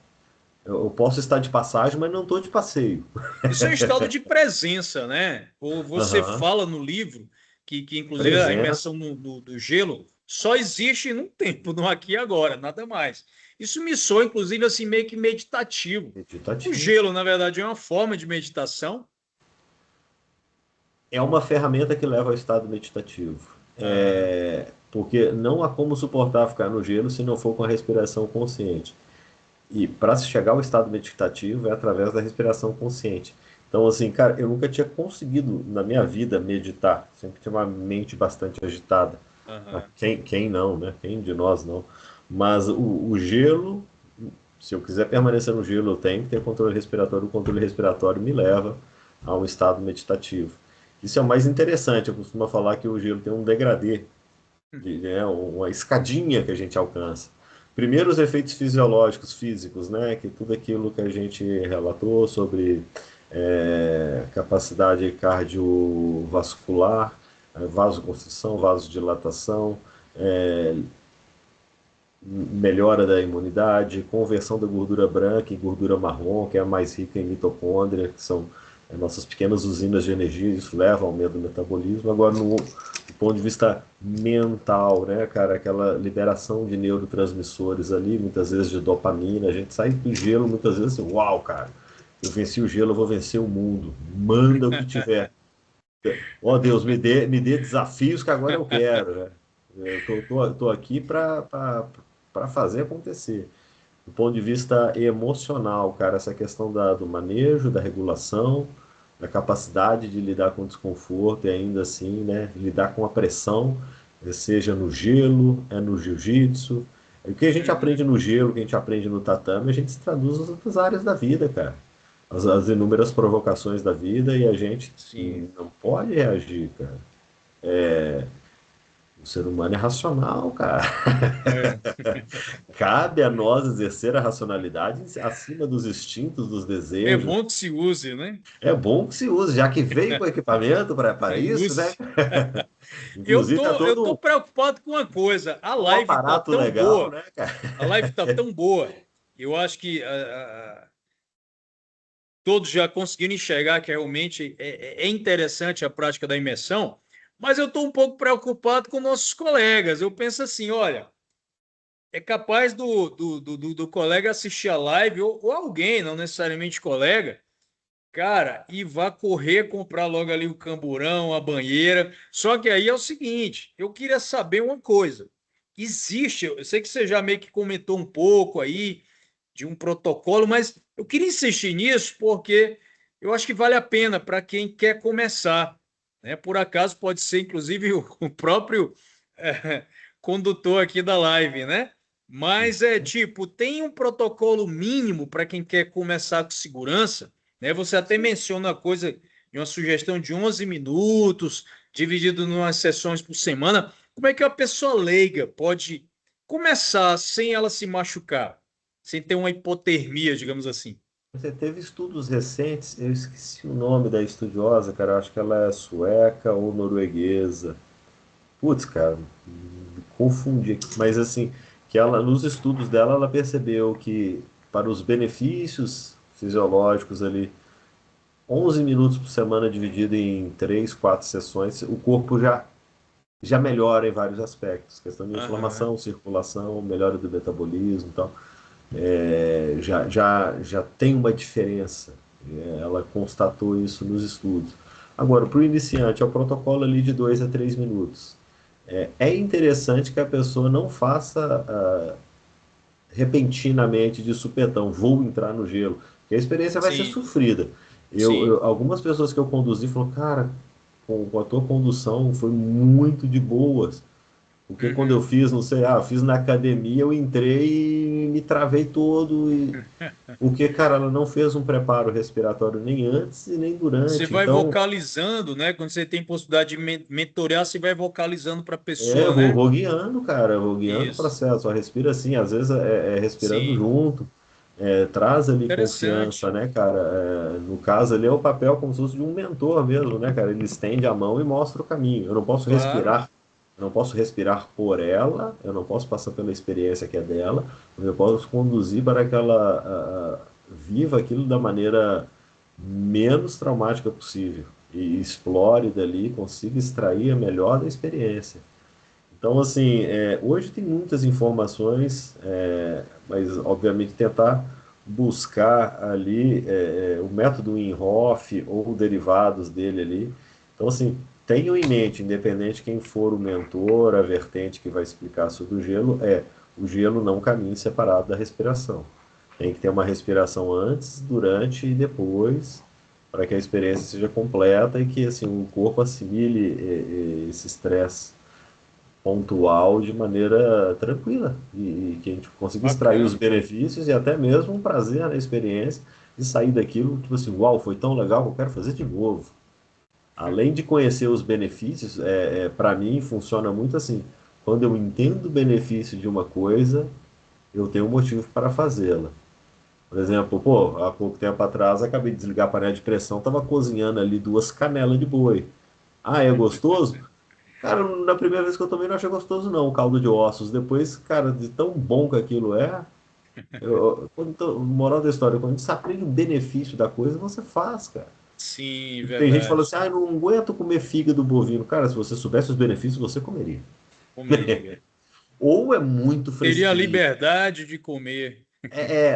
Eu posso estar de passagem, mas não estou de passeio. Isso é um estado de presença, né? Ou você Aham. fala no livro que inclusive, a Presença, imersão do gelo só existe num tempo, no aqui e agora, nada mais. Isso me soa, inclusive, assim, meio que meditativo. O meditativo. gelo, na verdade, é uma forma de meditação. É uma ferramenta que leva ao estado meditativo. Aham, Porque não há como suportar ficar no gelo se não for com a respiração consciente. E para se chegar ao estado meditativo é através da respiração consciente. Então, assim, cara, eu nunca tinha conseguido na minha vida meditar. Sempre tinha uma mente bastante agitada. aham. Quem não, né? Quem de nós não? Mas o gelo, se eu quiser permanecer no gelo, eu tenho que ter controle respiratório. O controle respiratório me leva a um estado meditativo. Isso é o mais interessante. Eu costumo falar que o gelo tem um degradê, uma escadinha que a gente alcança. Primeiro, os efeitos fisiológicos, físicos, né? Que tudo aquilo que a gente relatou sobre capacidade cardiovascular, vasoconstrição, vasodilatação, é, melhora da imunidade, conversão da gordura branca em gordura marrom, que é a mais rica em mitocôndria, que são nossas pequenas usinas de energia, isso leva ao aumento do metabolismo. Agora, do ponto de vista mental, né, cara, aquela liberação de neurotransmissores ali, muitas vezes de dopamina, a gente sai do gelo muitas vezes assim, uau, cara, eu venci o gelo, eu vou vencer o mundo, manda o que tiver. Ó Deus, me dê desafios que agora eu quero, né? Eu tô aqui para fazer acontecer. Do ponto de vista emocional, cara, essa questão do manejo, da regulação, da capacidade de lidar com o desconforto e ainda assim, né, lidar com a pressão, seja no gelo, no jiu-jitsu. O que a gente Uhum. aprende no gelo, o que a gente aprende no tatame, a gente se traduz nas outras áreas da vida, cara. As inúmeras provocações da vida e a gente Sim. não pode reagir, cara. O ser humano é racional, cara. É. Cabe a nós exercer a racionalidade acima dos instintos, dos É desejos. bom que se use, né? É bom que se use, já que veio com equipamento para isso, né? Use. Inclusive, é Eu tô todo preocupado com uma coisa. A um live tá aparato tão legal, boa. né, cara? A live tá tão boa. Eu acho que todos já conseguiram enxergar que realmente é interessante a prática da imersão, mas eu estou um pouco preocupado com nossos colegas. Eu penso assim, olha, é capaz do colega assistir a live ou alguém, não necessariamente colega, cara, e vá correr comprar logo ali o camburão, a banheira. Só que aí é o seguinte, eu queria saber uma coisa. Existe, eu sei que você já meio que comentou um pouco aí de um protocolo, mas eu queria insistir nisso porque eu acho que vale a pena para quem quer começar, né? Por acaso pode ser inclusive o próprio eh, condutor aqui da live, né? Mas é tipo, tem um protocolo mínimo para quem quer começar com segurança, né? Você até menciona a coisa de uma sugestão de 11 minutos, dividido em umas sessões por semana. Como é que a pessoa leiga pode começar sem ela se machucar, sem ter uma hipotermia, digamos assim? Você teve estudos recentes, eu esqueci o nome da estudiosa, cara, acho que ela é sueca ou norueguesa. Putz, cara, me confundi aqui. Mas assim, que ela, nos estudos dela, ela percebeu que para os benefícios fisiológicos ali, 11 minutos por semana dividido em 3, 4 sessões, o corpo já melhora em vários aspectos. Questão de Aham. inflamação, circulação, melhora do metabolismo e tal. Já tem uma diferença. Ela constatou isso nos estudos. Agora, para o iniciante, é o protocolo ali de 2 a 3 minutos. É interessante que a pessoa não faça repentinamente de supetão, vou entrar no gelo, porque a experiência vai ser Sim, sofrida. sim. Algumas pessoas que eu conduzi falaram, cara, com a tua condução foi muito de boas. Porque quando eu Uhum. fiz, não sei, eu fiz na academia, eu entrei e me travei todo. Porque, cara, ela não fez um preparo respiratório nem antes e nem Você durante. vai Então, vocalizando, né? Quando você tem possibilidade de mentorear, você vai vocalizando para a eu pessoa, vou, né? vou guiando, cara, eu vou guiando o Isso. processo. Só respira assim, às vezes é respirando Sim. junto, traz ali confiança, Interessante. né, cara? No caso ali é o papel como se fosse de um mentor mesmo, né, cara? Ele estende a mão e mostra o caminho. Claro. Eu não posso respirar por ela, eu não posso passar pela experiência que é dela, mas eu posso conduzir para que ela viva aquilo da maneira menos traumática possível e explore dali, consiga extrair a melhor da experiência. Então, assim, hoje tem muitas informações, mas obviamente tentar buscar ali o método Wim Hof ou derivados dele ali. Então, assim, tenham em mente, independente de quem for o mentor, a vertente que vai explicar sobre o gelo não caminha separado da respiração. Tem que ter uma respiração antes, durante e depois, para que a experiência seja completa e que assim, o corpo assimile esse estresse pontual de maneira tranquila e que a gente consiga extrair os Bacana. benefícios e até mesmo um prazer na experiência de sair daquilo, tipo assim, uau, foi tão legal que eu quero fazer de novo. Além de conhecer os benefícios, para mim funciona muito assim. Quando eu entendo o benefício de uma coisa, eu tenho um motivo para fazê-la. Por exemplo, pô, há pouco tempo atrás acabei de desligar a panela de pressão, estava cozinhando ali duas canelas de boi. Ah, é gostoso? Cara, na primeira vez que eu tomei não achei gostoso não, o caldo de ossos. Depois, cara, de tão bom que aquilo é, moral da história, quando você aprende o benefício da coisa, você faz, cara. Sim, Tem gente que fala verdade. assim, ah, eu não aguento comer fígado bovino. Cara, se você soubesse os benefícios, você comeria. Comeria. Ou é muito Teria a fresquinho, liberdade de comer.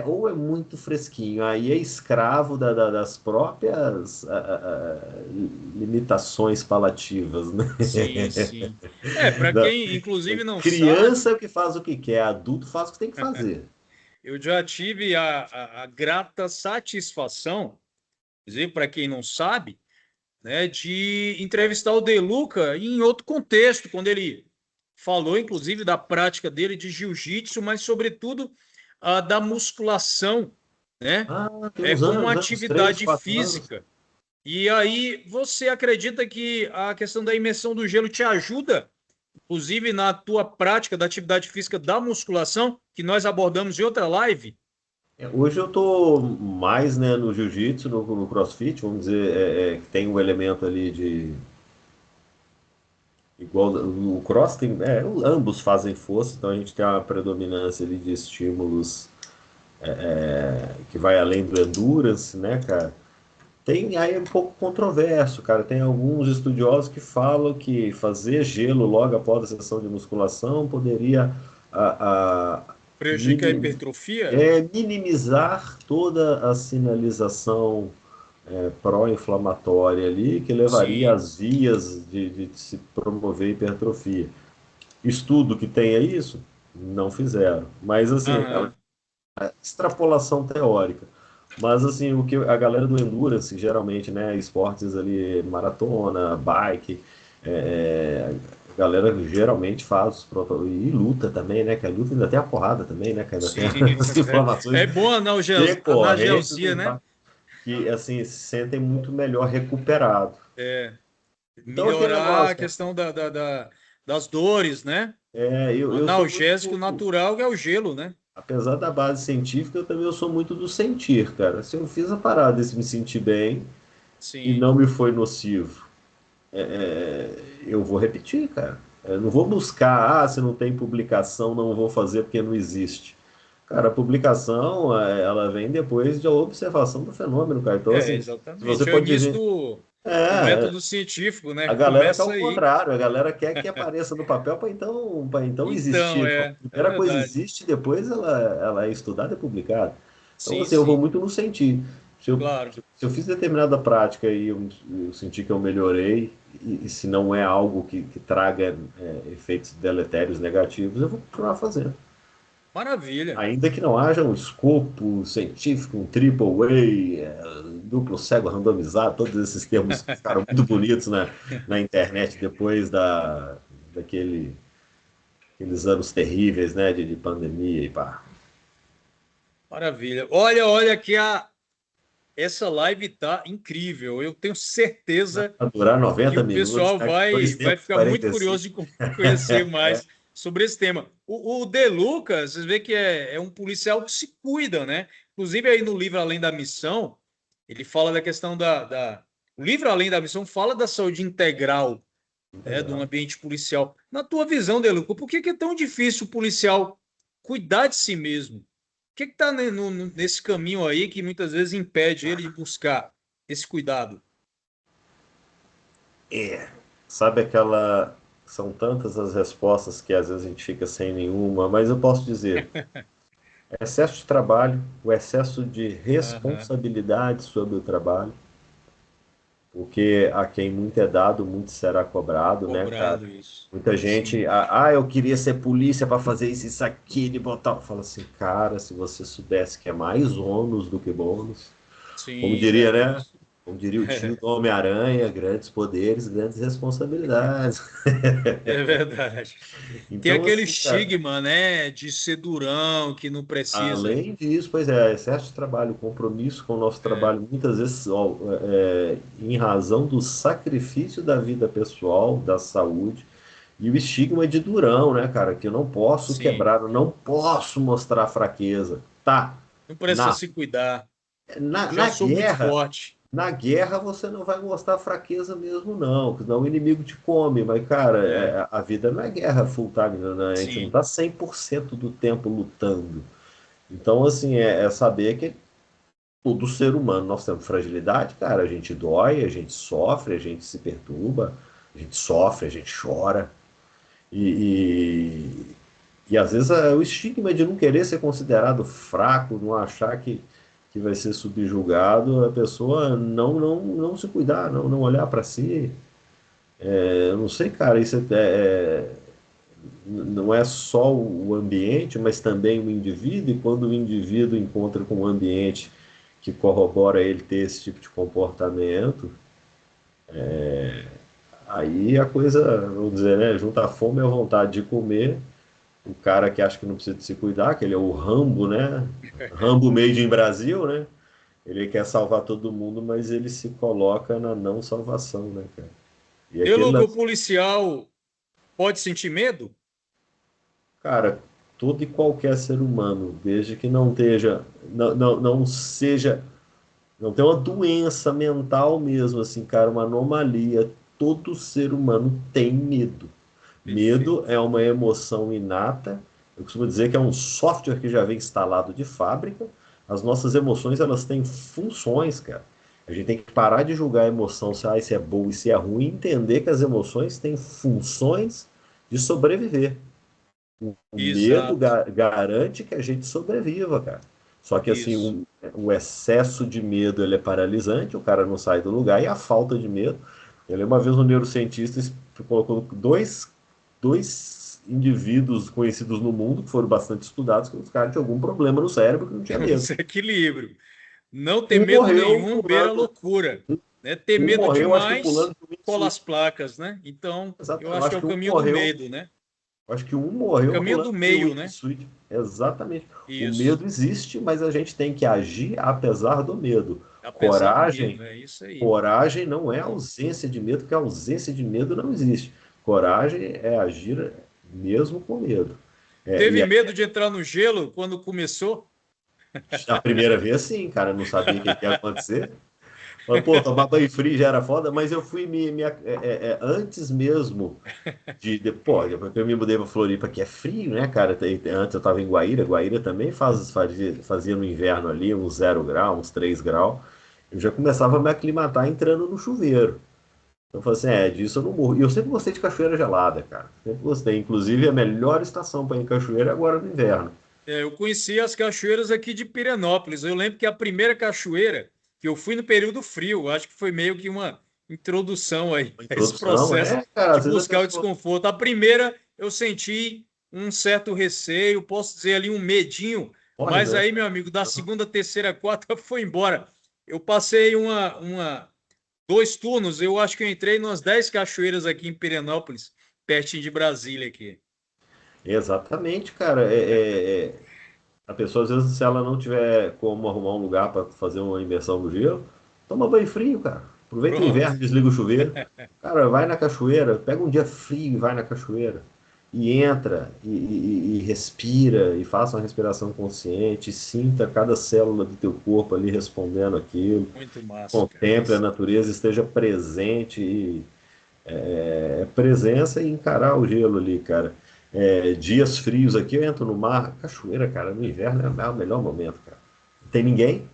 ou é muito fresquinho, aí é escravo das próprias limitações palativas, né? Sim, sim. É, para Da- quem inclusive não Criança sabe, é o que faz o que quer, adulto faz o que tem que fazer. eu já tive a grata satisfação, dizer para quem não sabe, né, de entrevistar o De Luca em outro contexto, quando ele falou, inclusive, da prática dele de jiu-jitsu, mas, sobretudo, da musculação, né, Ah, tem uns como anos, né? Uns 3, atividade 4 anos. física. E aí, você acredita que a questão da imersão do gelo te ajuda, inclusive, na tua prática da atividade física da musculação, que nós abordamos em outra live? Hoje eu tô mais, né, no jiu-jitsu, no CrossFit, vamos dizer, que tem um elemento ali de igual o cross tem, ambos fazem força, então a gente tem uma predominância ali de estímulos que vai além do endurance, né, cara? Tem aí um pouco controverso, cara. Tem alguns estudiosos que falam que fazer gelo logo após a sessão de musculação poderia Prejudica a minim- hipertrofia? minimizar toda a sinalização pró-inflamatória ali, que levaria Sim. às vias de se promover hipertrofia. Estudo que tenha isso, não fizeram. Mas, assim, é uma Aham. extrapolação teórica. Mas, assim, o que a galera do Endurance, geralmente, né, esportes ali, maratona, bike, a galera geralmente faz os e luta também, né, que a luta ainda tem a porrada também, né, que ainda tem Sim. as inflamações É bom a decorrentes do analgesia, né? impacto, que, assim, se sentem muito melhor recuperado. É, Então, aquele melhorar a negócio, cara, questão das dores, né? eu sou Analgésico muito. natural que é o gelo, né? Apesar da base científica, eu também sou muito do sentir, cara. Se eu fiz a parada e se me sentir bem e Sim. não me foi nocivo, eu vou repetir, cara. Eu não vou buscar, se não tem publicação, não vou fazer porque não existe. Cara, a publicação, ela vem depois de observação do fenômeno, cara. Então, É, assim, se você exatamente. É o pode início dizer, do é, método científico, né? a galera quer Começa o aí. contrário, a galera quer que apareça no papel para então Então, existir. A é primeira coisa verdade. existe, depois ela é estudada e publicada. Então, Sim, assim, eu vou sim, muito no sentir. Se eu, claro. se eu fiz determinada prática e eu senti que eu melhorei, e se não é algo que traga efeitos deletérios negativos, eu vou continuar fazendo. Maravilha. Ainda que não haja um escopo científico, um triple way, duplo cego randomizado, todos esses termos que ficaram muito bonitos na internet depois daquele, aqueles anos terríveis, né, de pandemia e pá. Maravilha. Olha que essa live tá incrível. Eu tenho certeza Vai durar que 90 o minutos, pessoal tá aqui dois vai tempos ficar muito 45. curioso de conhecer mais sobre esse tema. O De Luca, vocês vê que é um policial que se cuida, né? Inclusive aí no livro Além da Missão, ele fala da questão O livro Além da Missão fala da saúde integral, do Legal. ambiente policial. Na tua visão, De Luca, por que é tão difícil o policial cuidar de si mesmo? O que está nesse caminho aí que muitas vezes impede ele de buscar esse cuidado? Sabe aquela. São tantas as respostas que às vezes a gente fica sem nenhuma, mas eu posso dizer: excesso de trabalho, o excesso de Aham. responsabilidade sobre o trabalho, porque a quem muito é dado, muito será cobrado, né, cara? Cobrado isso. Muita gente, Sim, eu queria ser polícia para fazer isso, aquilo, e botar. Fala assim, cara, se você soubesse que é mais ônus do que bônus, como sim, diria, né? verdade. Como diria o tio do Homem-Aranha, grandes poderes, grandes responsabilidades. É verdade. Tem Então, aquele assim, cara, estigma, né, de ser durão, que não precisa. além disso, pois é, excesso de trabalho, compromisso com o nosso É, trabalho, muitas vezes, ó, em razão do sacrifício da vida pessoal, da saúde, e o estigma de durão, né, cara? Que eu não posso sim, quebrar, eu não posso mostrar fraqueza. Tá, não precisa na, se cuidar. na, Já na sou muito guerra, forte. Na guerra você não vai mostrar fraqueza mesmo, não, porque senão o inimigo te come. Mas, cara, É, a vida não é guerra full time, né? A gente não sim. está 100% do tempo lutando. Então, assim, é saber que todo ser humano nós temos fragilidade, cara. A gente dói, a gente sofre, a gente se perturba, a gente sofre, a gente chora. E, e às vezes o estigma de não querer ser considerado fraco, não achar que vai ser subjugado, a pessoa não se cuidar, não olhar para si. Eu não sei, cara, não é só o ambiente, mas também o indivíduo, e quando o indivíduo encontra com um ambiente que corrobora ele ter esse tipo de comportamento, aí a coisa, vamos dizer, né, junta a fome e a vontade de comer. O cara que acha que não precisa de se cuidar, que ele é o Rambo, né? Rambo made in Brasil, né? Ele quer salvar todo mundo, mas ele se coloca na não salvação, né, cara? E De aquele Luca, o lance, policial pode sentir medo? cara, todo e qualquer ser humano, desde que não esteja, não seja, não tenha uma doença mental mesmo, assim, cara, uma anomalia, todo ser humano tem medo. Medo Perfeito. é uma emoção inata. Eu costumo dizer que é um software que já vem instalado de fábrica. As nossas emoções, elas têm funções, cara. A gente tem que parar de julgar a emoção, se isso é bom e se é ruim, e entender que as emoções têm funções de sobreviver. O medo Exato. garante que a gente sobreviva, cara. Só que assim, Isso. o excesso de medo ele é paralisante, o cara não sai do lugar, e a falta de medo. Eu lembro uma vez um neurocientista colocou dois indivíduos conhecidos no mundo, que foram bastante estudados, que os caras tinham algum problema no cérebro que não tinha medo. Esse equilíbrio. Não ter Um medo morreu nenhum beira a pulando, loucura. Né? Ter um medo morreu, acho que demais pulando de um cola wingsuit. as placas, né? Então, Exato, eu eu acho que é acho o que um caminho do morreu. medo, né? Acho que um O morreu caminho do pulando de um meio, né? wingsuit. Exatamente. O Isso. medo existe, mas a gente tem que agir apesar do medo. Apesar do Coragem, medo, é isso aí. coragem não é ausência de medo, porque a ausência de medo não existe. Coragem é agir mesmo com medo. E Teve aí, medo de entrar no gelo quando começou? a primeira vez, sim, cara, eu não sabia o que ia acontecer. Mas, pô, tomar banho frio já era foda, mas eu fui antes mesmo pô, depois que eu me mudei pra Floripa, que é frio, né, cara? Antes eu tava em Guaíra, Guaíra também fazia no inverno ali uns 0 grau, uns 3 graus. Eu já começava a me aclimatar entrando no chuveiro. Então eu falei assim, disso eu não morro. E eu sempre gostei de cachoeira gelada, cara. Sempre gostei. Inclusive, a melhor estação para ir em cachoeira é agora no inverno. É, eu conheci as cachoeiras aqui de Pirenópolis. Eu lembro que a primeira cachoeira que eu fui no período frio, acho que foi meio que uma introdução aí A a esse introdução processo cara, de às vezes a buscar o pessoa. desconforto. A primeira eu senti um certo receio, posso dizer ali um medinho, Corre, mas né? aí, meu amigo, da segunda, terceira, quarta foi embora. Eu passei dois turnos, eu acho que eu entrei em umas 10 cachoeiras aqui em Pirenópolis, pertinho de Brasília aqui. Exatamente, cara. A pessoa, às vezes, se ela não tiver como arrumar um lugar para fazer uma imersão no gelo, toma banho frio, cara. Aproveita o Pronto. inverno, desliga o chuveiro. Cara, vai na cachoeira, pega um dia frio e vai na cachoeira. E entra, e respira, e faça uma respiração consciente, e sinta cada célula do teu corpo ali respondendo aquilo. Muito massa, cara. Contemple a natureza, esteja presente e presença e encarar o gelo ali, cara. Dias frios aqui, eu entro no mar, cachoeira, cara, no inverno é o melhor momento, cara. Não tem ninguém,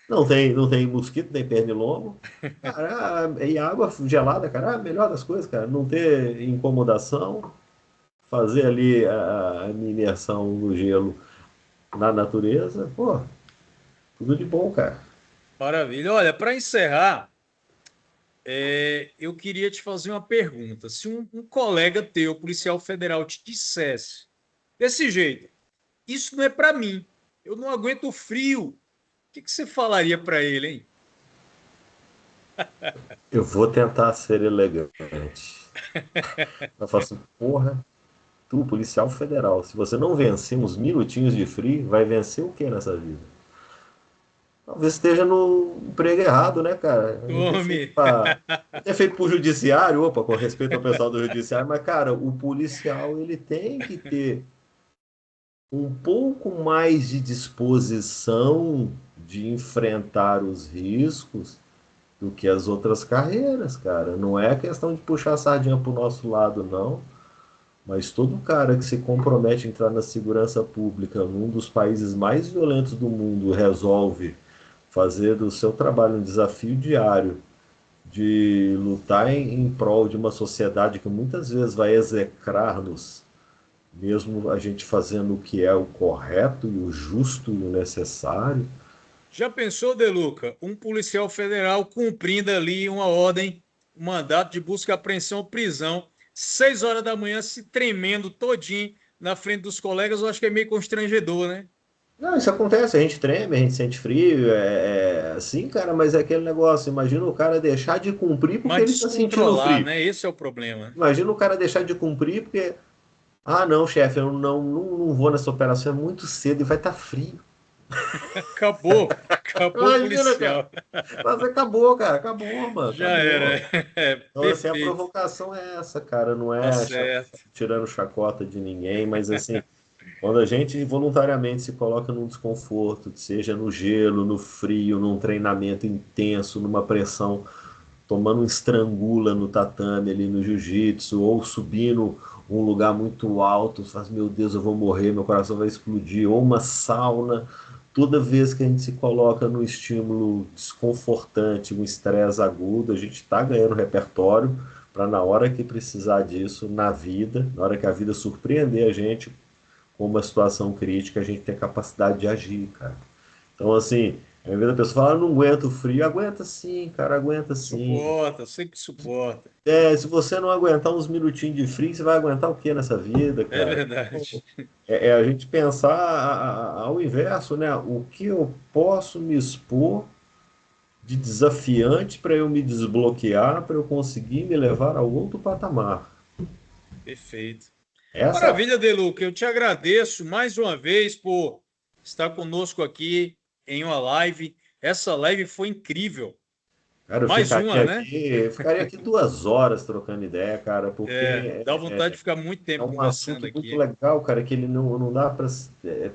não tem mosquito, nem pernilongo. Cara, e água gelada, cara, a melhor das coisas, cara. Não ter incomodação, fazer ali a minha imersão no gelo na natureza, pô, tudo de bom, cara. Maravilha. Olha, para encerrar, eu queria te fazer uma pergunta. Se um colega teu, policial federal, te dissesse desse jeito, isso não é para mim, eu não aguento o frio, o que você falaria para ele, hein? Eu vou tentar ser elegante. Eu falo assim, porra, tu, policial federal, se você não vencer uns minutinhos de frio, vai vencer o que nessa vida? Talvez esteja no emprego errado, né, cara? A gente é feito Tome. para é feito pro judiciário, opa, com respeito ao pessoal do judiciário, mas, cara, o policial ele tem que ter um pouco mais de disposição de enfrentar os riscos do que as outras carreiras, cara. Não é questão de puxar a sardinha pro nosso lado, não. Mas todo cara que se compromete a entrar na segurança pública num dos países mais violentos do mundo resolve fazer do seu trabalho um desafio diário de lutar em prol de uma sociedade que muitas vezes vai execrar-nos, mesmo a gente fazendo o que é o correto e o justo e o necessário. Já pensou, Deluca, um policial federal cumprindo ali uma ordem, um mandato de busca, apreensão, prisão, 6 horas da manhã, se tremendo todinho na frente dos colegas? Eu acho que é meio constrangedor, né? Não, isso acontece, a gente treme, a gente sente frio, é assim, cara, mas é aquele negócio, imagina o cara deixar de cumprir porque Mas ele está sentindo descontrolar, frio. né? Esse é o problema. Imagina o cara deixar de cumprir porque, ah, não, chefe, eu não vou nessa operação, é muito cedo e vai estar frio. Acabou, acabou o Imagina, cara. policial. Mas acabou, cara, acabou, mano, Já era. acabou. Então, assim, a Perfeito. provocação é essa, cara, não Tá é certo. tirando chacota de ninguém, mas assim, quando a gente voluntariamente se coloca num desconforto, seja no gelo, no frio, num treinamento intenso, numa pressão, tomando um estrangula no tatame ali no jiu-jitsu, ou subindo um lugar muito alto, você faz, meu Deus, eu vou morrer, meu coração vai explodir, ou uma sauna, toda vez que a gente se coloca no estímulo desconfortante, um estresse agudo, a gente está ganhando repertório para na hora que precisar disso, na vida, na hora que a vida surpreender a gente com uma situação crítica, a gente tem a capacidade de agir, cara. Então, assim, ao invés da pessoa falar, não aguento o frio, aguenta sim, cara, aguenta sim. Suporta, sempre suporta. Se você não aguentar uns minutinhos de frio, você vai aguentar o que nessa vida, É cara? verdade. É a gente pensar ao inverso, né? O que eu posso me expor de desafiante para eu me desbloquear, para eu conseguir me levar ao outro patamar. Perfeito. Essa é a... Maravilha, Deluca. Eu te agradeço mais uma vez por estar conosco aqui em uma live. Essa live foi incrível. Cara, Mais uma, né? eu ficaria aqui 2 horas trocando ideia, cara, porque Dá vontade de ficar muito é tempo um conversando assunto muito aqui. legal, cara, que ele não dá para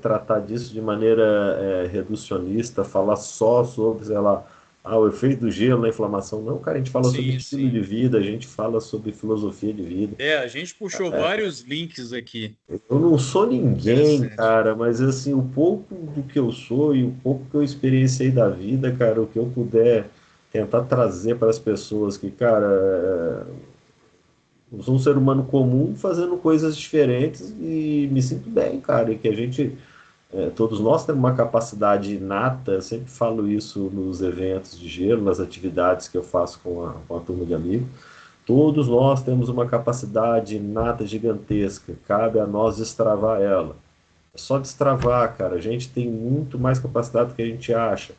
tratar disso de maneira reducionista, falar só sobre, sei lá, o efeito do gelo na inflamação. Não, cara, a gente fala sobre Sim, estilo sim. de vida, a gente fala sobre filosofia de vida. A gente puxou vários links aqui. Eu não sou ninguém, Interessante. cara, mas assim, o pouco do que eu sou e o pouco que eu experienciei da vida, cara, o que eu puder tentar trazer para as pessoas que, cara, eu sou um ser humano comum fazendo coisas diferentes e me sinto bem, cara, e que a gente todos nós temos uma capacidade inata, eu sempre falo isso nos eventos de gelo, nas atividades que eu faço com a turma de amigos. Todos nós temos uma capacidade inata gigantesca, cabe a nós destravar ela. É só destravar, cara. A gente tem muito mais capacidade do que a gente acha.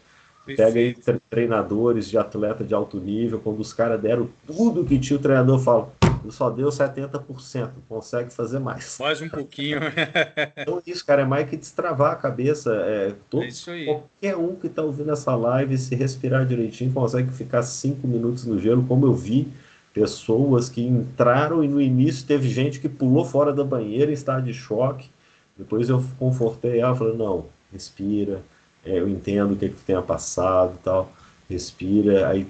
Pega aí Perfeito. treinadores de atleta de alto nível, quando os caras deram tudo que tinha, o treinador fala, só deu 70%, consegue fazer mais. Mais um pouquinho. Então, isso, cara, é mais que destravar a cabeça. É isso aí. Qualquer um que está ouvindo essa live, se respirar direitinho, consegue ficar 5 minutos no gelo, como eu vi pessoas que entraram e no início teve gente que pulou fora da banheira em estado de choque. Depois eu confortei ela, falei, não, respira, eu entendo o que que tenha passado e tal, respira. Aí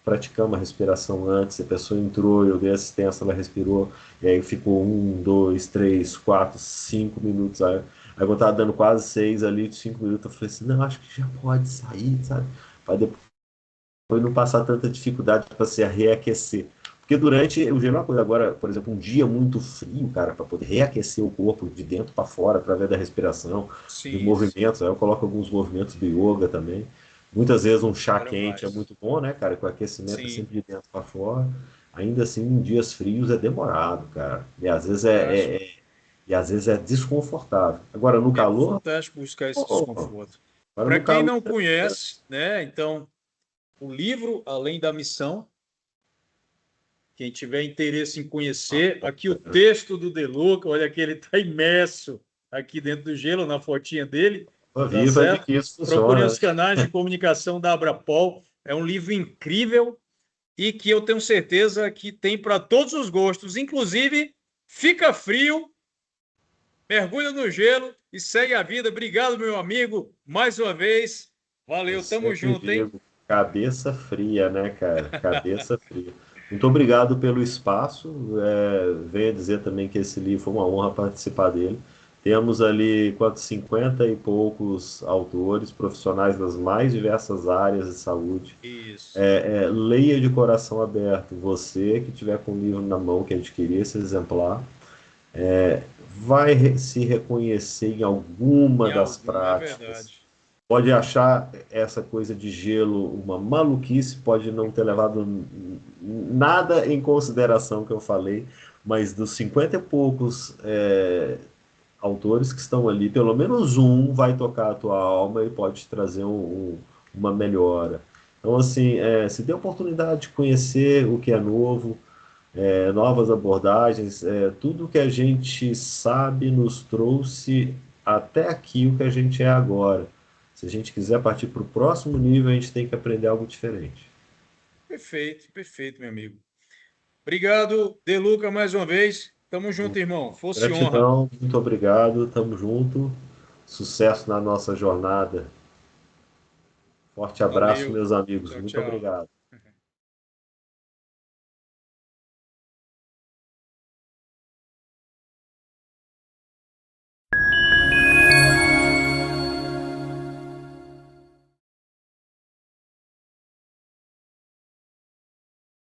praticamos a respiração antes, a pessoa entrou, eu dei assistência, ela respirou, e aí ficou 1, 2, 3, 4, 5 minutos. Aí eu estava dando quase 6 ali, 5 minutos, eu falei assim, não, acho que já pode sair, sabe? Para depois não passar tanta dificuldade para se reaquecer. Porque durante o gelo é uma coisa, agora, por exemplo, um dia muito frio, cara, para poder reaquecer o corpo de dentro para fora, através da respiração, de Sim, movimentos, aí eu coloco alguns movimentos do yoga também. Muitas vezes um chá claro, quente é mais. muito bom, né, cara? Que o aquecimento é Sim, sempre de dentro para fora. Ainda assim, em dias frios é demorado, cara. E às vezes fantástico. e às vezes é desconfortável. Agora, no É calor, fantástico buscar esse pô, desconforto. agora Para no quem calor, não conhece, né? Então, o livro Além da Missão, quem tiver interesse em conhecer, aqui o texto do Deluca, olha que ele está imerso aqui dentro do gelo, na fotinha dele, tá viva de certo? que isso Procurem funciona, né? os canais de comunicação da Abrapol. É um livro incrível e que eu tenho certeza que tem para todos os gostos, inclusive fica frio, mergulha no gelo e segue a vida. Obrigado, meu amigo, mais uma vez. Eu Valeu, tamo sempre junto, hein? digo. Cabeça fria, né, cara? Cabeça fria. Muito obrigado pelo espaço. Venho dizer também que esse livro foi uma honra participar dele. Temos ali quantos 50 e poucos autores, profissionais das mais diversas áreas de saúde. Isso. Leia de coração aberto. Você que tiver com o livro na mão, que adquirir esse exemplar, se reconhecer em alguma Em das algum, é práticas. verdade. Pode achar essa coisa de gelo uma maluquice, pode não ter levado nada em consideração que eu falei, mas dos 50 e poucos autores que estão ali, pelo menos um vai tocar a tua alma e pode te trazer uma melhora. Então, assim, se dê a oportunidade de conhecer o que é novo, novas abordagens, tudo que a gente sabe nos trouxe até aqui o que a gente é agora. Se a gente quiser partir para o próximo nível, a gente tem que aprender algo diferente. Perfeito, perfeito, meu amigo. Obrigado, De Luca, mais uma vez. Tamo junto, irmão. Fosse honra. Gratidão, muito obrigado, tamo junto. Sucesso na nossa jornada. Forte abraço, Valeu. meus amigos. Tchau, Muito tchau. obrigado.